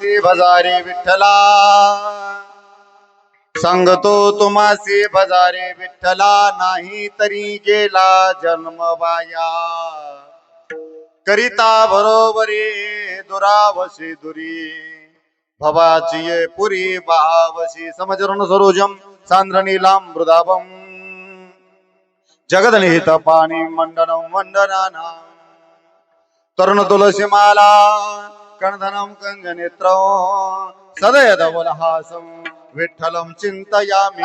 तुम्हासी भजारे विठ्ठला, सांगतो तुम्हासी भजारे विठ्ठला, नाही तरी गेला जन्म वाया. करिता बरोबरी दुरावशी दुरी, भवाची ये पुरी भावशी. समचरण सरोजम सांद्र नीलाम मृदाभम, जगदनिहित पाणी मंडनम वंदनाना. तरुण तुलसी माला कणधनम कंजनेत्र, सदय धवलहासम विठ्ठलम चिंतयामि.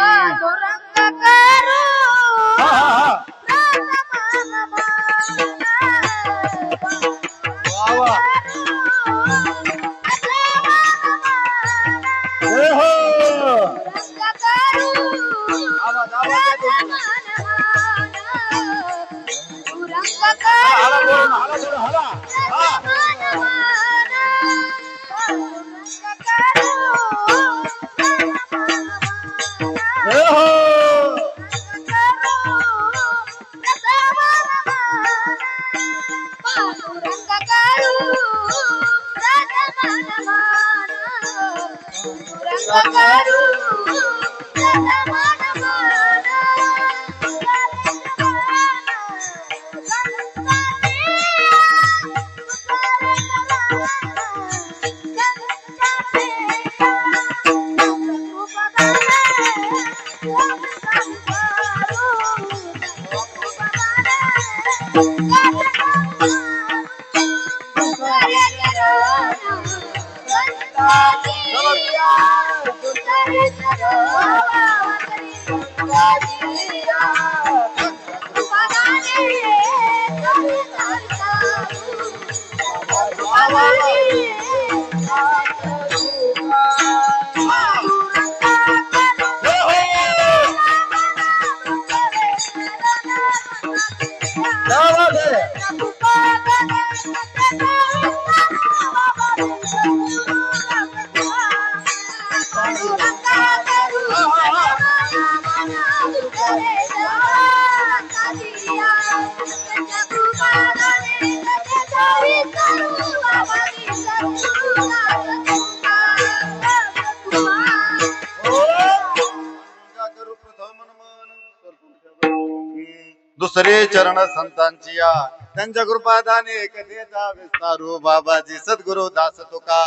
दुसरे चरण संतांची या, त्यांच्या कृपादाने कथेचा विस्तारू. बाबाजी सद्गुरु दास तुका,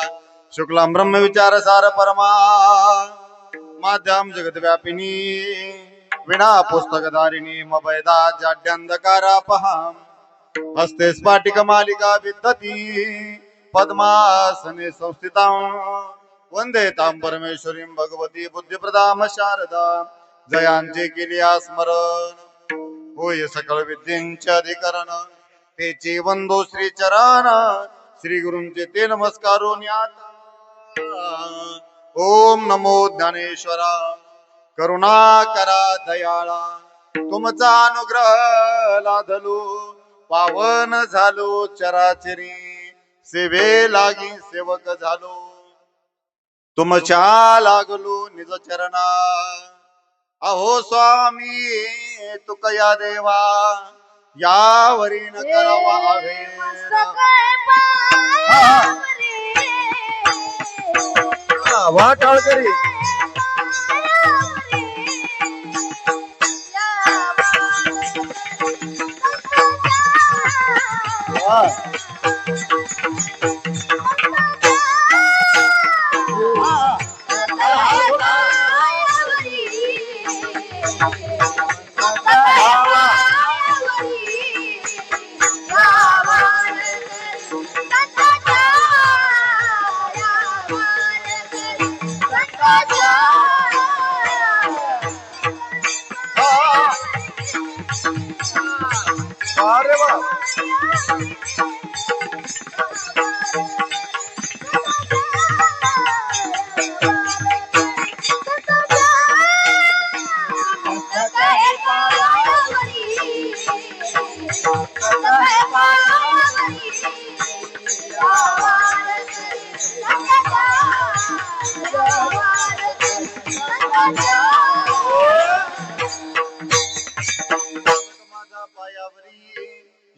शुक्लम ब्रह्म विचार सार परमा, माध्यम जगत व्यापिनी, विना पुस्तकधारिणी, मभयदा जाड्यांधकारा पहा. हस्ते स्फाटिक मालिका विद्धती, पद्मासने संस्थिता, वंदे तां परमेश्वरीं भगवती बुद्धिप्रदाम शारदा. जयांचे केली स्मरण, होय सकळ विद्येंचे अधिकरण. तेचे वंदो श्री चरण, श्री गुरूंचे ते नमस्कारो न्यात. ओम नमो ज्ञानेश्वरा, करुणा करा दयाळा. तुमचा अनुग्रह लाधलो, पावन झालो चराचरी. सेवे लागी सेवक झालो, तुमच्या लागलो निज चरणा. अहो स्वामी तुकया देवा, यावरी न करावा वाटाळ करी.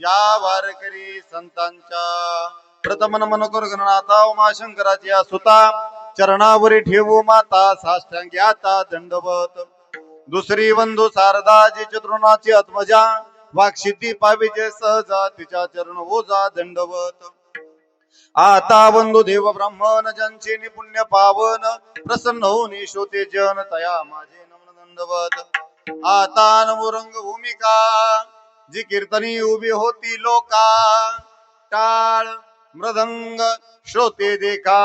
या वारकरी संतांच्या प्रथम नमन करू गणनाथा उमाशंकराची या सुता चरणावरी ठेवू माता साष्टांगी आता दंडवत दुसरी बंधू शारदाजी चतुर्णाची आत्मजा वाक्सिद्धी पाविजे सहजा तिच्या चरण ओजा दंडवत आता बंधू देव ब्राह्मण ज्यांचे निपुण्य पावन प्रसन्न होऊन शोते जन तया माझे नमन दंडवत आता नमुरंग भूमिका जी कीर्तनी उभी होती लोका टाळ मृदंग श्रोते देखा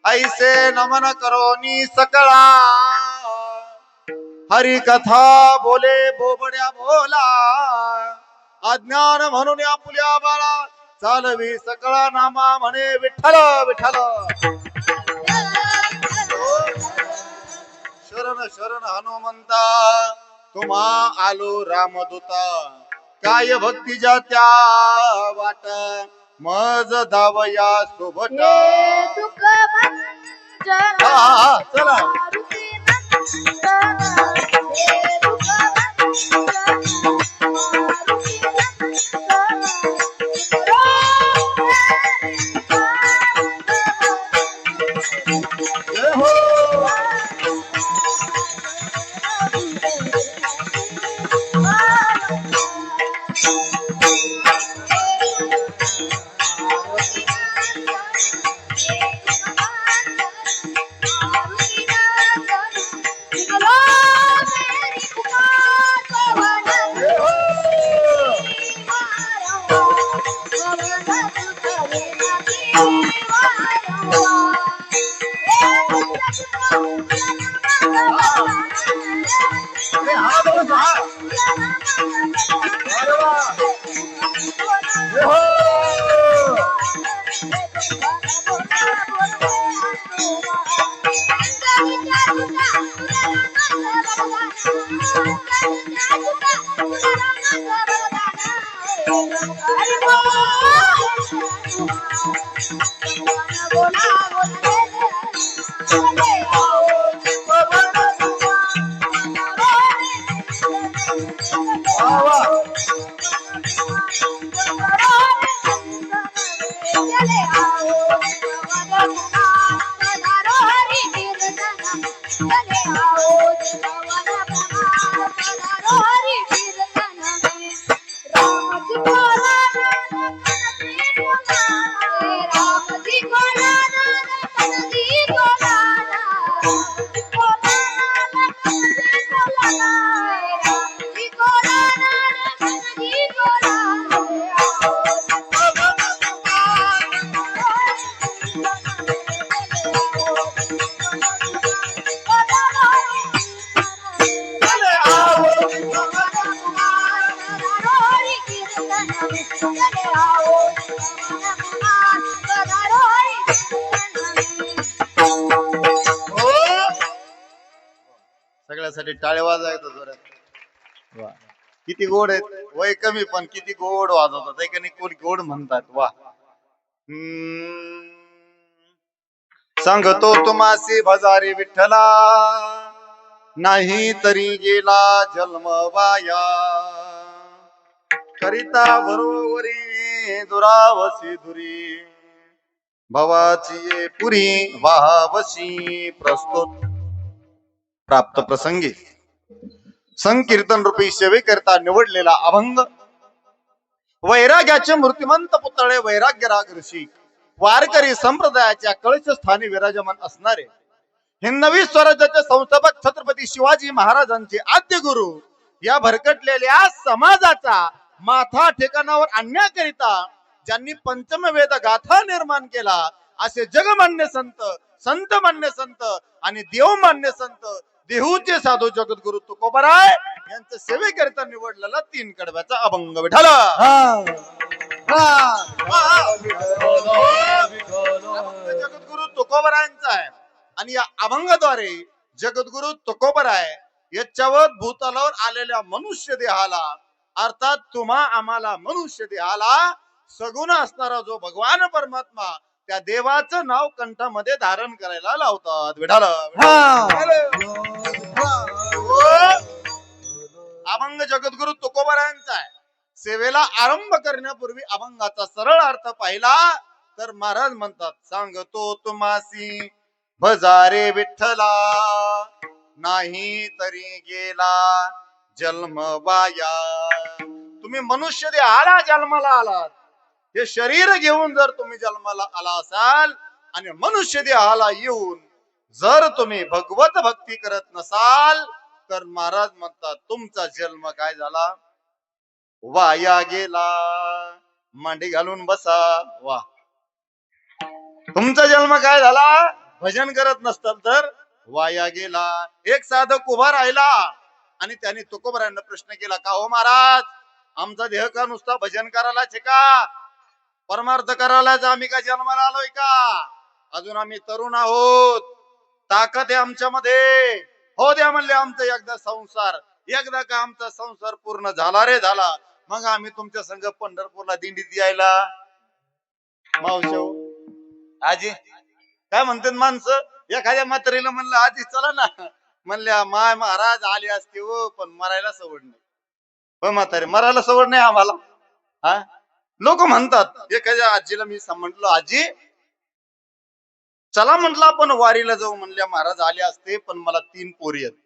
ऐसे नमन करोनी सकळा हरी कथा बोले बोबड्या बोला अज्ञान म्हणून आपुल्या बाळा चालवी सकळा नामा म्हणे विठ्ठल विठ्ठल शरण शरण हनुमंता तुम्हा आलो रामदूता काय भक्तीच्या त्या वाट मज धावया सोबत चला सगळ्यासाठी टाळे वाजायचं जोरात वा किती गोड आहेत वय कमी पण किती गोड वाजवतात ऐकणी कोण गोड म्हणतात वा सांगतो तुम्हासी भजारी विठ्ठला नाही तरी गेला जन्म वाया करिता बरोबरी दुरावसी दुरी भवाची ये पुरी वाहावशी प्रस्तुत प्राप्त प्रसंगी संकीर्तन रूपी सेवे करता निवडलेला अभंग वैराग्याचे मूर्तिमंत पुतळे वैराग्य राग ऋषी वारकरी संप्रदायाच्या कळश स्थानी विराजमान असणारे हिंदवी स्वराज्याचे संस्थापक छत्रपती शिवाजी महाराजांचे आद्य गुरु या भरकटलेल्या समाजाचा माथा ठिकाणावर आणण्याकरिता ज्यांनी पंचम वेद गाथा निर्माण केला असे जगमान्य संत संत मान्य संत आणि देवमान्य संत देहूचे साधू जगद्गुरु तुकोबाराय यांच्या सेवेकरिता निवडलेला 3 कडव्याचा अभंग विठ्ठल जगद्गुरु तुकोबारायांचा आहे आणि या अभंगाद्वारे जगद्गुरु तुकोबाराय याच्यावर भूतलावर आलेल्या मनुष्य देहाला अर्थात तुम्हा आम्हाला मनुष्य देहाला सगुण असणारा जो भगवान परमात्मा त्या देवाचं नाव कंठामध्ये धारण करायला लावतात विठ्ठल अभंग जगद्गुरु तुकोबारायांचा आहे सेवेला आरंभ करण्यापूर्वी अभंगाचा सरळ अर्थ पाहिला तर महाराज म्हणतात, सांगतो तुम्हासी भजारे विठ्ठला, नाही तरी गेला जन्म वाया. तुम्ही मनुष्य देहाला जन्माला आलात, हे शरीर घेऊन जर तुम्ही जन्माला आला असाल आणि मनुष्य देहाला येऊन जर तुम्ही भगवत भक्ती करत नसाल तर महाराज म्हणतात तुमचा जन्म काय झाला, वाया गेला. मांडी घालून बसा. वा, तुमचा जन्म काय झाला, भजन करत नसताल तर वाया गेला. एक साधक उभा राहिला आणि त्याने तुकोबरांना प्रश्न केला, का हो महाराज, आमचा देह का नुसता भजन करायलाच आहे का, परमार्थ करायलाच आम्ही का जन्माला आलोय का, अजून आम्ही तरुण आहोत, ताकद आहे आमच्यामध्ये, हो द्या म्हणले आमचा एकदा संसार, एकदा का आमचा संसार पूर्ण झाला रे झाला, मग आम्ही तुमच्या संघ पंढरपूरला दिंडीत यायला. मावशो आजी काय म्हणतात माणसं, एखाद्या म्हातारीला म्हणलं आजी चला ना, म्हणल्या माय महाराज आले असते हो, पण मरायला सवड नाही. हो म्हातारे, मरायला सवड नाही आम्हाला. हा, लोक म्हणतात. एखाद्या आजीला मी म्हंटलो, आजी चला म्हंटल आपण वारीला जाऊ, म्हणल्या महाराज आले असते पण मला 3 पोरी आहेत,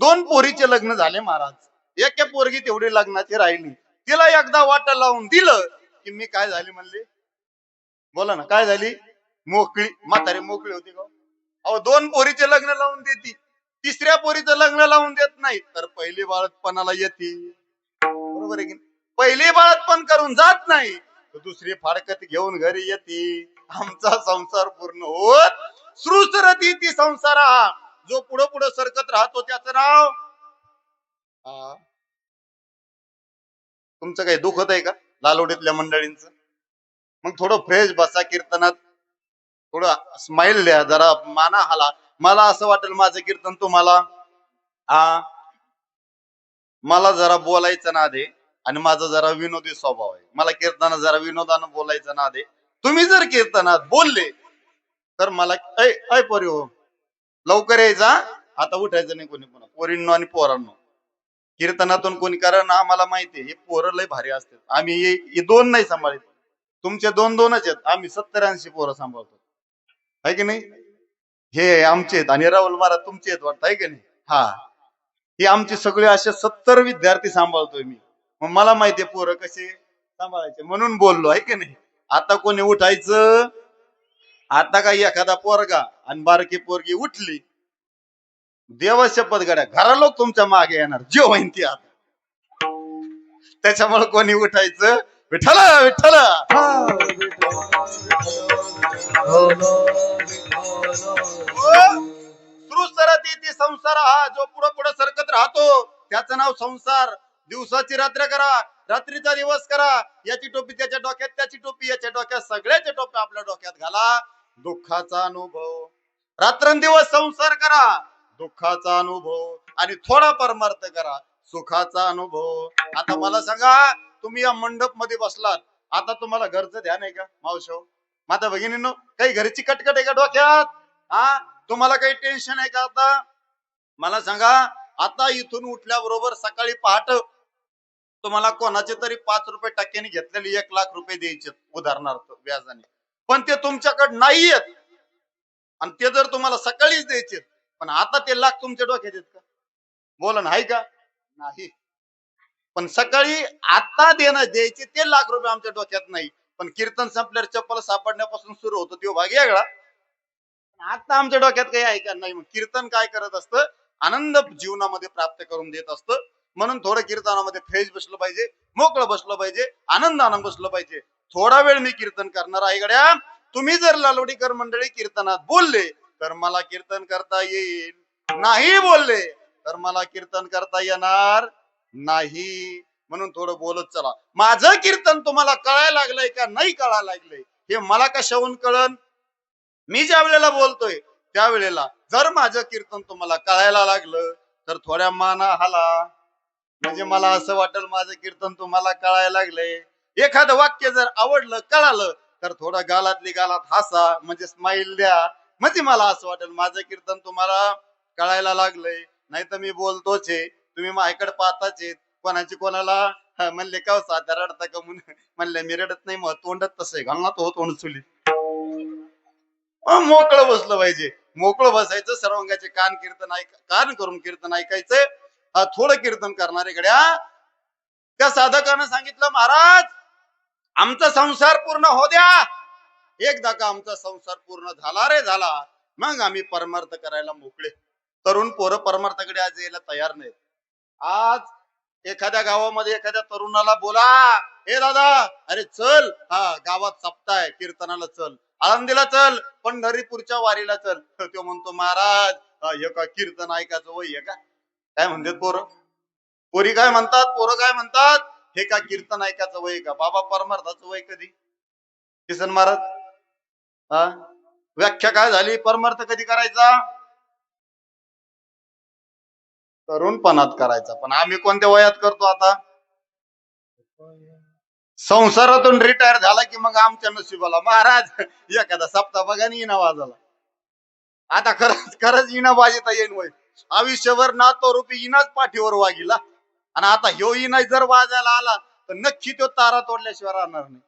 2 पोरीचे लग्न झाले महाराज, एक पोरगी तेवढी लग्नाची राहिली, तिला एकदा वाटा लावून दिलं की मी काय झाली म्हणले, बोला ना काय झाली, मोकळी. म्हातारी मोकळी होती का? अहो 2 पोरीचे लग्न लावून देती, 3ऱ्या पोरीचं लग्न लावून देत नाही, तर पहिली बाळतपणाला येते. बरोबर आहे की? पहिली बाळतपण करून जात नाही, तर दुसरी फारकत घेऊन घरी येते. आमचा संसार पूर्ण होत सृसरती ती संसार, हा जो पुढे पुढे सरकत राहतो त्याचं नाव. तुमचं काही दुखत आहे का लालोडीतल्या मंडळींचं? मग थोडं फ्रेश बसा, कीर्तनात थोडं स्माइल द्या, जरा माना हाला. मला असं वाटेल माझं कीर्तन तुम्हाला, मला जरा बोलायचं ना दे, आणि माझा जरा विनोदी स्वभाव आहे, मला कीर्तनात जरा विनोदानं बोलायचं ना दे. तुम्ही जर कीर्तनात बोलले तर मला ऐ पोरी हो, लवकर यायचा, आता उठायचं नाही कोणी, पुन्हा पोरींनो आणि पोरांनो, कीर्तनातून कोणी, कारण आम्हाला माहितीये हे पोरं लय भारी असतात, आम्ही हे 2 नाही सांभाळत, तुमचे 2-2च आहेत, आम्ही 70-80 पोरं सांभाळतो, आहे की नाही? हे आमचे आहेत आणि राहुल महाराज तुमचे आहेत वाटतं, आहे की नाही? हा, हे आमचे सगळे असे 70 विद्यार्थी सांभाळतोय मी, मग मला माहितीये पोरं कसे सांभाळायचे, म्हणून बोललो, आहे की नाही? आता कोणी उठायचं, आता काही एखादा पोरगा आणि बारकी पोरगी उठली, देवा शपथ गड्या घरा लोक तुमच्या मागे येणार, जे होईन ती. आता त्याच्यामुळे कोणी उठायचं, विठ्ठल विठ्ठल, सृसरती ती संसार, हा जो पुढे पुढे सरकत राहतो त्याचं नाव संसार. दिवसाची रात्र करा, रात्रीचा दिवस करा, याची टोपी त्याच्या डोक्यात, त्याची टोपी याच्या डोक्यात, सगळ्याच्या टोप्या आपल्या डोक्यात घाला. दुःखाचा अनुभव, रात्रंदिवस संसार करा, दुःखाचा अनुभव, आणि थोडा परमार्थ करा, सुखाचा अनुभव. आता मला सांगा, तुम्ही या मंडप मध्ये बसलात, आता तुम्हाला घरचं ध्यान आहे का मावशो, माता भगिनींनो? काही घरची कटकट आहे का डोक्यात? हा, तुम्हाला काही टेन्शन आहे का? आता मला सांगा, आता इथून उठल्याबरोबर सकाळी पहाट तुम्हाला कोणाचे तरी 5 रुपये टक्क्याने घेतलेले 1 लाख रुपये द्यायचे उदाहरणार्थ व्याजाने, पण ते तुमच्याकडे नाहीयेत, आणि ते जर तुम्हाला सकाळीच द्यायचे, पण आता ते लाख तुमच्या डोक्यात आहेत का? बोला ना, आहे का? नाही. पण सकाळी आता देणं द्यायचे ते लाख रुपये आमच्या डोक्यात नाही, पण कीर्तन संपल्यावर चप्पल सापडण्यापासून सुरू होतो तो भाग वेगळा, आता आमच्या डोक्यात काही आहे का? नाही. मग कीर्तन काय करत असतं, आनंद जीवनामध्ये प्राप्त करून देत असतं, म्हणून थोडं कीर्तनामध्ये फ्रेश बसलं पाहिजे, मोकळं बसलं पाहिजे, आनंदानं बसलं पाहिजे. थोडा वेळ मी कीर्तन करणार आहे गड्या, तुम्ही जर लालोडीकर मंडळी कीर्तनात बोलले तर मला कीर्तन करता येईल, नाही बोलले तर मला कीर्तन करता येणार नाही, म्हणून थोडं बोलत चला. माझं कीर्तन तुम्हाला कळायला लागलंय का नाही कळायला लागलंय हे मला कशाहून कळन? मी ज्या वेळेला बोलतोय त्यावेळेला जर माझं कीर्तन तुम्हाला कळायला लागलं तर थोड्या माना हाला, म्हणजे मला असं वाटेल माझं कीर्तन तुम्हाला कळायला लागलंय. एखादं वाक्य जर आवडलं, कळालं, तर थोडा गालातली गालात हसा, म्हणजे स्माइल द्या, म्हणजे मला असं वाटेल माझं कीर्तन तुम्हाला कळायला लागलंय. नाही तर मी बोलतोच आहे, तुम्ही माझ्याकडे पाहताच आहेत, कोणाची कोणाला म्हणले का साध्या रडता का म्हणून म्हणले मी रडत नाही, मग तोंडात तसं आहे घालना तो तोंड चुली. मोकळं बसलं पाहिजे, मोकळं बसायचं, सर्वांगाचे कान करून कीर्तन ऐकायचं. थोडं कीर्तन करणारे गड्या त्या साधकानं सांगितलं, महाराज आमचा संसार पूर्ण हो द्या. एकदा का आमचा संसार पूर्ण झाला रे झाला, मग आम्ही परमार्थ करायला मोकळे. तरुण पोरं परमार्थाकडे आज यायला तयार नाहीत. आज एखाद्या गावामध्ये एखाद्या तरुणाला बोला, हे दादा अरे चल, गावात सप्ताह आहे कीर्तनाला चल, आळंदीला चल, पंढरीपूरच्या वारीला चल. तो म्हणतो महाराज हे का कीर्तन ऐकायचं वय आहे का? काय म्हणतात पोरं, पोरी काय म्हणतात, पोरं काय म्हणतात, हे का कीर्तन ऐकायचं वय का? बाबा परमार्थाचं वय कधी? किसन महाराज हा व्याख्या काय झाली, परमार्थ कधी करायचा? तरुणपणात करायचा. पण आम्ही कोणत्या वयात करतो आता? संसारातून रिटायर झाला की मग आमच्या नशिबाला महाराज एखादा सप्ताह बघा नि इना वाजला. आता खरंच खरंच इना वाजता येईल वय, आयुष्यभर ना तो रुपी इनाच पाठीवर वागिला. आणि आता ह्यो इना जर वाजायला आला तर नक्की तो तारा तोडल्याशिवाय राहणार नाही.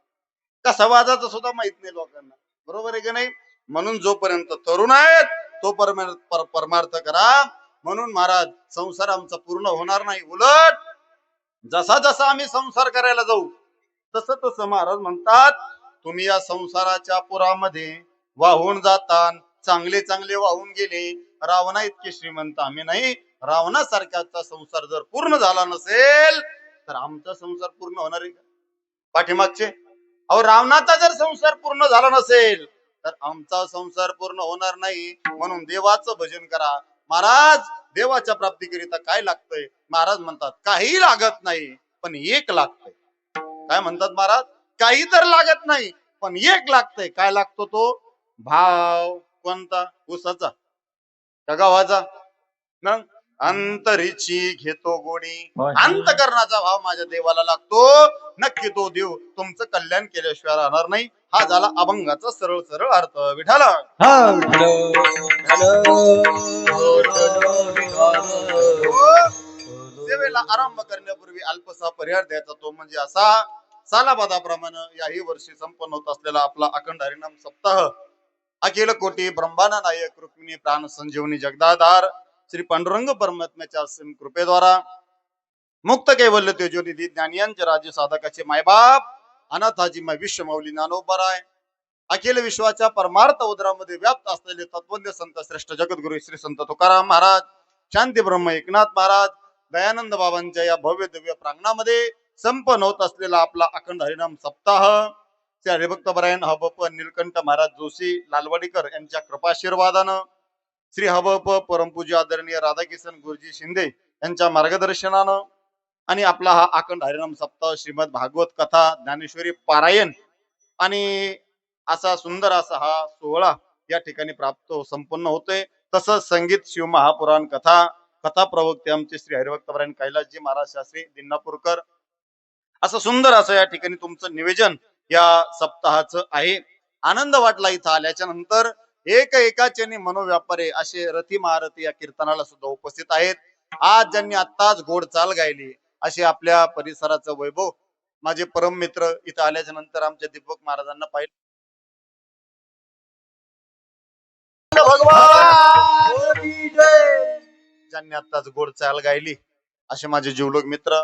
कसा वाजायचं सुद्धा माहित नाही लोकांना, बरोबर आहे की नाही? म्हणून जोपर्यंत तरुण आहेत तो परमार्थ करा. म्हणून महाराज संसार आमचा पूर्ण होणार नाही, उलट जसा जसा आम्ही संसार करायला जाऊ तसं तसं महाराज म्हणतात तुम्ही या संसाराच्या पुरामध्ये वाहून जाता. चांगले चांगले वाहून गेले, रावणा इतके श्रीमंत आम्ही नाही. रावणासारख्याचा संसार जर पूर्ण झाला नसेल तर आमचा संसार पूर्ण होणार आहे का? पाठीमागचे अहो, रावणाचा जर संसार पूर्ण झाला नसेल तर आमचा संसार पूर्ण होणार नाही. म्हणून देवाचं भजन करा. महाराज देवाच्या प्राप्तीकरिता काय लागतंय? महाराज म्हणतात काही लागत नाही पण एक लागतंय. काय म्हणतात महाराज? काही तर लागत नाही पण एक लागतंय. काय लागतो तो? भाव. कोणता? ऊसाचा का गव्हाचा? मग अंतरीची घेतो गोडी, अंतकरणाचा भाव माझ्या देवाला लागतो. नक्की तो देव तुमचं कल्याण केल्याशिवाय राहणार नाही. हा झाला अभंगाचा सरळ सरळ अर्थ. विठाला सेवेला आरंभ करण्यापूर्वी अल्पसा परिहार द्यायचा, तो म्हणजे असा. सालाबादाप्रमाणे याही वर्षी संपन्न होत असलेला आपला अखंड हरिनाम सप्ताह अखिल कोटी ब्रह्मांड नायक रुक्मिणी प्राण संजीवनी जगदाधार श्री पांडुरंग परमात्म्याच्या असीम कृपेद्वारा मुक्त कैवल्य तेजोनिधी ज्ञानियांचे राज्य साधकाचे मायबाप अनाथाजी विश्व मौली ज्ञानोबराय अखिल विश्वाच्या परमार्थ उदरामध्ये व्याप्त असलेले तत्वज्ञ संत श्रेष्ठ जगद्गुरु श्री संत तुकाराम महाराज, शांती ब्रह्म एकनाथ महाराज, दयानंद बाबांच्या या भव्य दिव्य प्रांगणामध्ये संपन्न होत असलेला आपला अखंड हरिनाम सप्ताह श्री हरिभक्त परायण हबप निलकंठ महाराज जोशी लालवाडीकर यांच्या कृपाशीर्वादानं, श्री हबप परमपूज्य आदरणीय राधाकिशन गुरुजी शिंदे यांच्या मार्गदर्शनानं आणि आपला हा अखंड हरिनाम सप्ताह श्रीमद भागवत कथा ज्ञानेश्वरी पारायण आणि असा सुंदर असा हा सोहळा या ठिकाणी प्राप्त संपन्न होतोय. तसंच संगीत शिव महापुराण कथा प्रवक्ते आमचे श्री हरिभक्त परायण कैलासजी महाराज शास्त्री दिनापूरकर, असं सुंदर असं या ठिकाणी तुमचं निवेदन या सप्ताहाचं आहे. आनंद वाटला इथं आल्याच्या नंतर. एकाचेने मनोव्यापारे असे रथी महारथी या कीर्तनाला सुद्धा उपस्थित आहेत. आज ज्यांनी आत्ताच गोड चाल गायली असे आपल्या परिसराचं वैभव माझे परम मित्र इथं आल्याच्या नंतर आमच्या दीपक महाराजांना पाहिलं. भगवान ज्यांनी आत्ताच गोड चाल गायली असे माझे जीवलग मित्र,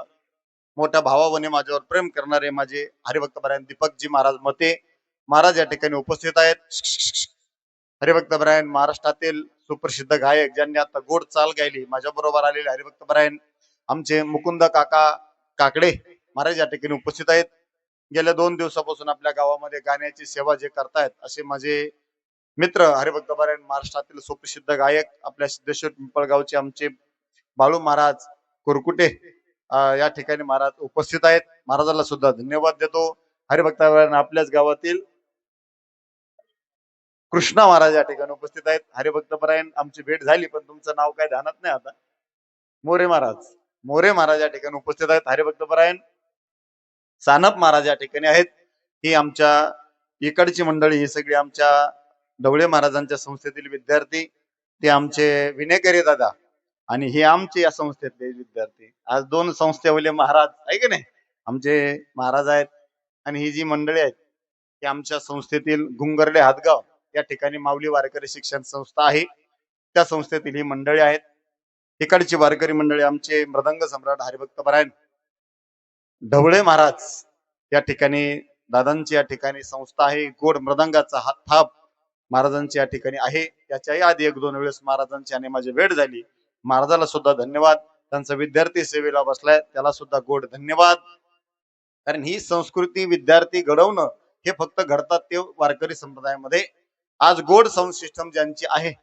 मोठ्या भावाने माझ्यावर प्रेम करणारे माझे हरिभक्त परायण दीपकजी महाराज मते महाराज या ठिकाणी उपस्थित आहेत. हरिभक्त परायण महाराष्ट्रातील सुप्रसिद्ध गायक ज्यांनी आता गोड चाल गायली माझ्या बरोबर आलेले हरिभक्त परायण आमचे मुकुंद काका काकडे महाराज या ठिकाणी उपस्थित आहेत. गेल्या 2 दिवसापासून आपल्या गावामध्ये गाण्याची सेवा जे करतायत असे माझे मित्र हरिभक्त परायण महाराष्ट्रातील सुप्रसिद्ध गायक आपल्या सिद्धेश्वर पिंपळगावचे आमचे बाळू महाराज कुरकुटे या ठिकाणी महाराज उपस्थित आहेत. महाराजाला सुद्धा धन्यवाद देतो. हरिभक्त परायण आपल्याच गावातील कृष्णा महाराज या ठिकाणी उपस्थित आहेत. हरिभक्त परायण आमची भेट झाली पण तुमचं नाव काय ध्यानात नाही आता. मोरे महाराज या ठिकाणी उपस्थित आहेत. हरिभक्त परायण सानप महाराज या ठिकाणी आहेत. ही आमच्या इकडची मंडळी, ही सगळी आमच्या ढवळे महाराजांच्या संस्थेतील विद्यार्थी, ते आमचे विनेकरी दादा आणि हे आमचे या संस्थेतले विद्यार्थी. आज 2 संस्थेवले महाराज आहे की नाही, आमचे महाराज आहेत आणि ही जी मंडळी आहेत ती आमच्या संस्थेतील गुंगर्ले हातगाव या ठिकाणी माऊली वारकरी शिक्षण संस्था आहे, त्या संस्थेतील ही मंडळी आहेत. इकडची वारकरी मंडळी आमचे मृदंग सम्राट हरिभक्त परायण ढवळे महाराज या ठिकाणी दादांची या ठिकाणी संस्था आहे. गोड मृदंगाचा हात थाप महाराजांची या ठिकाणी आहे. याच्याही आधी 1-2 वेळेस महाराजांची आणि माझी भेट झाली. महाराजाला सुद्धा धन्यवाद. त्यांचा विद्यार्थी सेवेला बसलाय त्याला सुद्धा गोड धन्यवाद. कारण ही संस्कृती विद्यार्थी घडवणं हे फक्त घडतात ते वारकरी संप्रदायामध्ये. आज गोड साऊंड सिस्टम ज्यांची आहे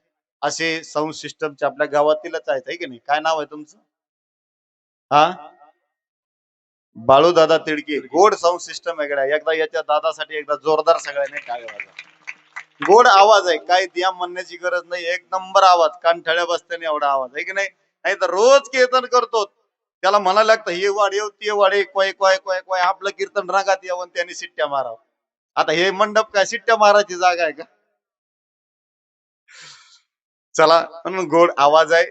असे साऊंड सिस्टमचे आपल्या गावातीलच आहेत, आहे की नाही? काय नाव आहे तुमचं? हा, बाळू दादा तिडके. गोड साऊंड सिस्टम वेगळा. एकदा याच्या दादासाठी एकदा जोरदार सगळ्यांनी टाळ्या वाजवा. गोड आवाज आहे, काय द्या म्हणण्याची गरज नाही. 1 नंबर आवाज, कानठळ्या बसताना एवढा आवाज आहे की नाही? नाही तर रोज कीर्तन करतो त्याला म्हणायला लागतं हे वाढेव ते वाढे क्वाय क्वाय क्वाय क्वाय. आपलं कीर्तन रागात यावं त्यांनी शिट्ट्या मारावं. आता हे मंडप काय शिट्ट्या मारायची जागा आहे का? चला, गोड आवाज आहे,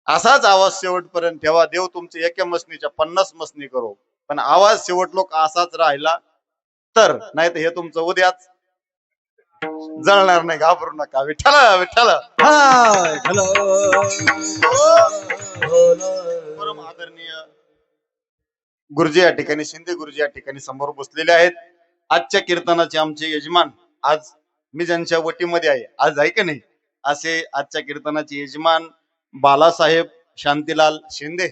असाच आवाज शेवटपर्यंत ठेवा. देव तुमचे एका मसनीच्या 50 मसनी करो, पण आवाज शेवट लोक असाच राहिला तर. नाही तर हे तुमचं उद्याच जळणार नाही. घाबरू नका. विठ्ठल विठ्ठल. परम आदरणीय गुरुजी या ठिकाणी, शिंदे गुरुजी या ठिकाणी समोर बसलेले आहेत. आजच्या कीर्तनाचे आमचे यजमान, आज मी ज्यांच्या वटीमध्ये आहे आज, आहे की नाही, असे आजच्या कीर्तनाचे यजमान बालासाहेब शांतीलाल शिंदे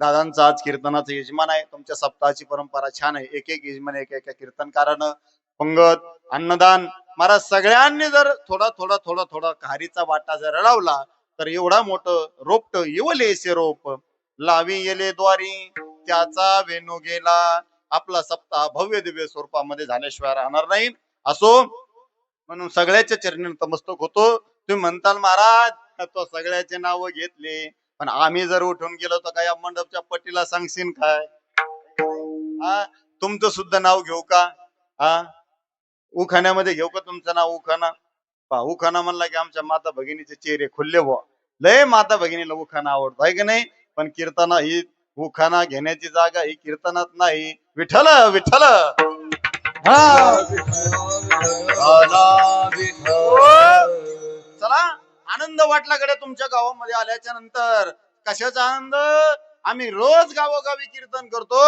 दादांचा आज कीर्तनाचं यजमान आहे. तुमच्या सप्ताहाची परंपरा छान आहे. एक एक यजमान एका कीर्तनकारानं पंगत अन्नदान. महाराज सगळ्यांनी जर थोडा थोडा थोडा थोडा खारीचा वाटा जर लावला तर एवढा मोठं रोपट येवलेसे रोप लावी येले द्वारी त्याचा वेणू गेला. आपला सप्ताह भव्य दिव्य स्वरूपामध्ये झाल्याशिवाय राहणार नाही. असो म्हणून सगळ्याच्या चरणी नतमस्तक होतो. तुम्ही म्हणताल महाराज तो सगळ्याचे नाव घेतले, पण आम्ही जर उठून गेलो तर काय या मंडपच्या पट्टीला सांगशील काय? तुमचं सुद्धा नाव घेऊ का? उखाण्यामध्ये घेऊ का तुमचं नाव? उखाणा उखाणा म्हणला की आमच्या माता भगिनीचे चेहरे खुलले बुवा. लय माता भगिनीला उखाणा आवडतो, आहे की नाही? पण कीर्तना ही उखाणा घेण्याची जागा ही कीर्तनात नाही. विठ्ठल विठ्ठल. चला, आनंद वाटला कडे तुमच्या गावामध्ये आल्याच्या नंतर. कशाचा आनंद? आम्ही रोज गावोगावी कीर्तन करतो,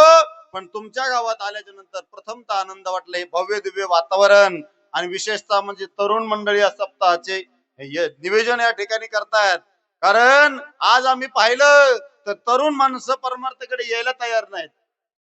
पण तुमच्या गावात आल्याच्या नंतर प्रथमतः आनंद वाटला. हे भव्य दिव्य वातावरण आणि विशेषतः म्हणजे तरुण मंडळी या सप्ताहाचे निवेदन या ठिकाणी करतायत. कारण आज आम्ही पाहिलं तर तरुण माणसं परमार्थाकडे यायला तयार नाहीत.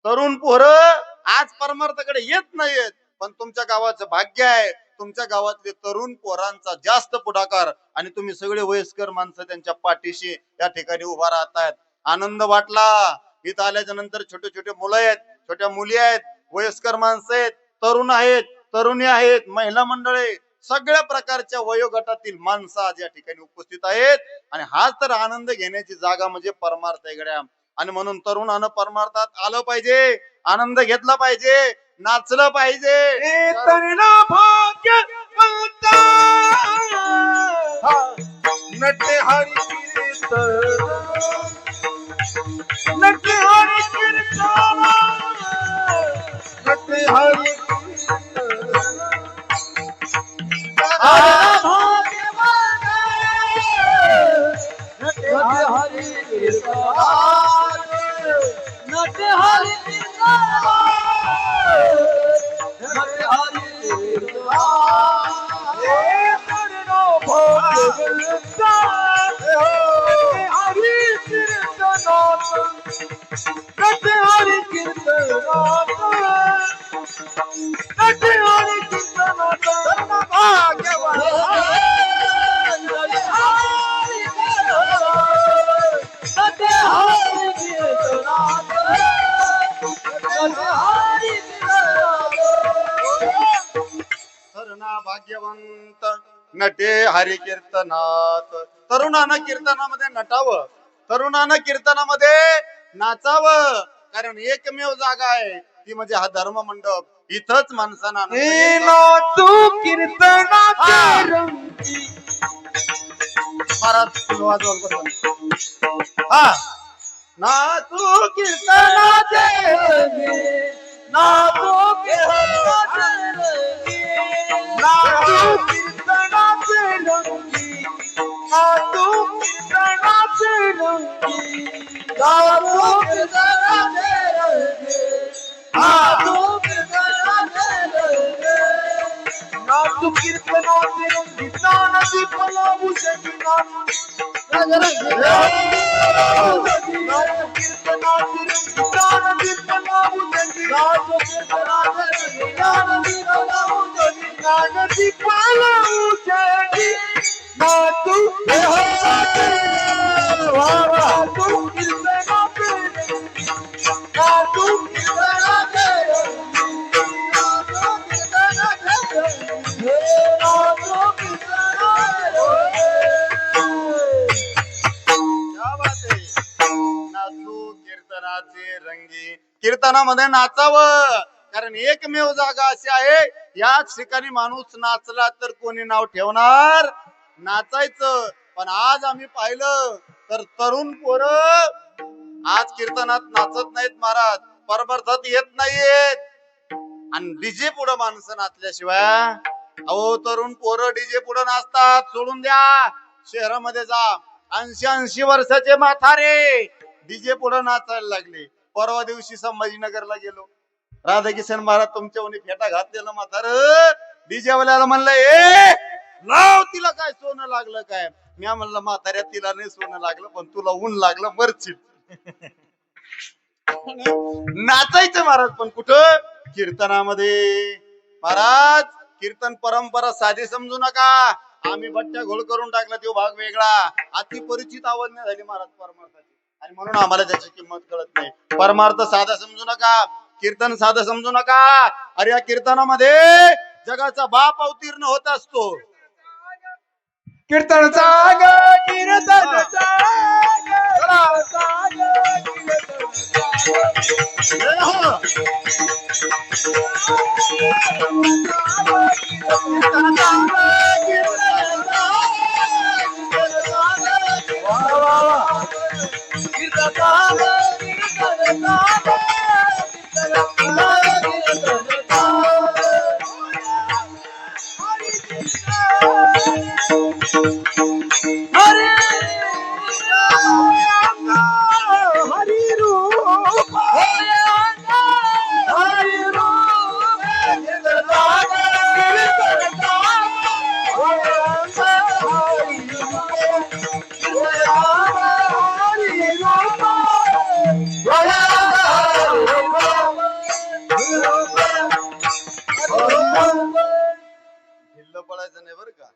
तरुण पोरं आज परमार्थाकडे येत नाहीत. पण तुमच्या गावाचं भाग्य आहे, तुमच्या गावातले तरुण पोरांचा जास्त पुढाकार आणि तुम्ही सगळे वयस्कर माणसं त्यांच्या पाठीशी या ठिकाणी उभा राहतायत. आनंद वाटला. इथं आल्याच्या नंतर छोटे छोटे मुलं आहेत, छोट्या मुली आहेत, वयस्कर माणसं आहेत, तरुण आहेत, तरुणी आहेत, महिला मंडळी, सगळ्या प्रकारच्या वयोगटातील माणसं आज या ठिकाणी उपस्थित आहेत. आणि हाच तर आनंद घेण्याची जागा म्हणजे परमार्थ आहे गड्या. आणि म्हणून तरुणानं परमार्थात आलं पाहिजे, आनंद घेतला पाहिजे, नाचलं पाहिजे. नटे हरी नटे हरी कीर्तन नटे हरी भाग्यवंत नटे हरी कीर्तनात. तरुणानं कीर्तनामध्ये नटावं, तरुणानं कीर्तनामध्ये नाचावं. कारण एकमेव जागा आहे ती म्हणजे हा धर्म मंडप. इथंच माणसांना नाचू कीर्तनाचे रंगी, नाचू कीर्तनाचे रंगी, नाचू कीर्तनाचे रंगी, नाचू कीर्तनाचे रंगी, नाचू कीर्तनाचे रंगी, नाचू कीर्तनाचे रंगी, नाचू कीर्तनाचे रंगी, नानाची पलावू शकी रंगी. कीर्तनामध्ये नाचावं, कारण एकमेव जागा अशी आहे याच ठिकाणी माणूस नाचला तर कोणी नाव ठेवणार. नाचायचं. पण आज आम्ही पाहिलं तर तरुण पोरं आज कीर्तनात नाचत नाहीत महाराज, परमार्थात येत नाहीयेत. आणि डीजे पुढे माणसं नाचल्याशिवाय, अहो तरुण पोरं डीजे पुढे नाचतात. सोडून द्या, शहरामध्ये जा, 80 वर्षाचे म्हातारे डीजे पुढे नाचायला लागले. परवा दिवशी संभाजीनगरला गेलो, राधाकिशन महाराज तुमच्या फेटा घातलेला म्हातार डीजे वाल्याला म्हणलं, ए लाव, तिला काय सोनं लागलं काय? मी म्हणलं, म्हाताऱ्या तिला नाही सोनं लागलं, पण तुला ऊन लागलं, मरशील. नाचायचं महाराज, पण कुठं? कीर्तनामध्ये. महाराज, कीर्तन परंपरा साधी समजू नका. आम्ही बट्ट्या घोळ करून टाकला, तो भाग वेगळा. अति परिचित आवड नाही झाली महाराज परमार्थाची, आणि म्हणून आम्हाला त्याची किंमत कळत नाही. परमार्थ साधा समजू नका, कीर्तन साधं समजू नका. अरे या कीर्तनामध्ये जगाचा बाप अवतीर्ण होत असतो. कीर्तनचा ग, कीर्तनचा पडायचं नाही बरं का.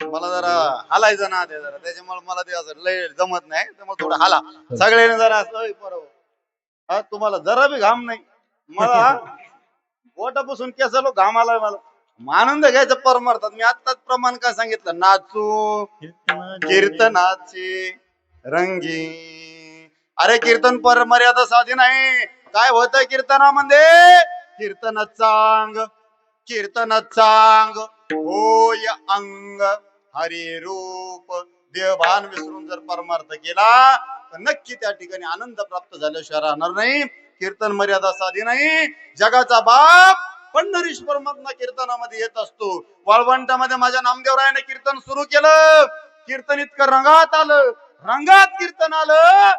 मला जरा हालायचं ना ते जरा, त्याच्यामुळे मला ते असं लय जमत नाही. त्यामुळे थोडं हाला सगळ्यांनी जरा असं बरोबर. तुम्हाला जरा बी घाम नाही, मला पोटापासून केसालो घाम आलाय. मला आनंद घ्यायचा परमार्थात. मी आत्ताच प्रमाण काय सांगितलं, नाचू कीर्तनाची रंगी. अरे कीर्तन पर मर्यादा साधी नाही. काय होतं कीर्तनामध्ये? कीर्तन चांग होय अंग, हरी रूप. देवभान विसरून जर परमार्थ केला तर नक्की त्या ठिकाणी आनंद प्राप्त झाल्याशिवाय राहणार नाही. कीर्तन मर्यादा साधी नाही. जगाचा बाप पंढरीश परमात्मा कीर्तनामध्ये येत असतो. वाळवंटामध्ये माझ्या नामदेवरायाने कीर्तन सुरू केलं. कीर्तन इतकं रंगात आलं, रंगात कीर्तन आलं.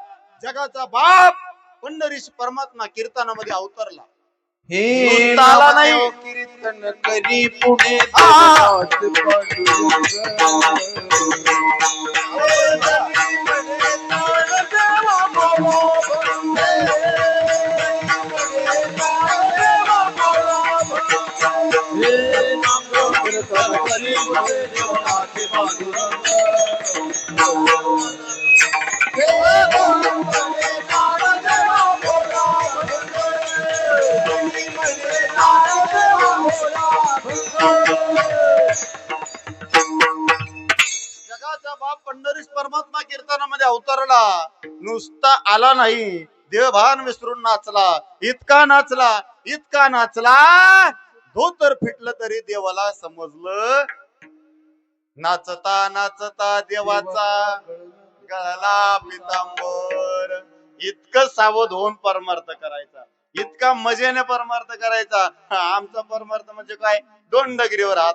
जगाचा बाप पंढरीश परमात्मा कीर्तनामध्ये अवतरला. हे आला नाही. कीर्तन करी पुढे जगन्नाथ पांडुरंग. जगाचा बाप पंढरीश परमात्मा कीर्तनामध्ये अवतरला. नुसता आला नाही, देवभान विसरून नाचला. इतका नाचला, इतका नाचला, धोतर फिटलं तरी देवाला समजलं. नाचता नाचता देवाचा गळला पितांबर. इतकं सावध होऊन परमार्थ करायचा, इतका मजेने परमार्थ करायचा. आमचा परमार्थ म्हणजे काय, दोंडगिरीवर हात.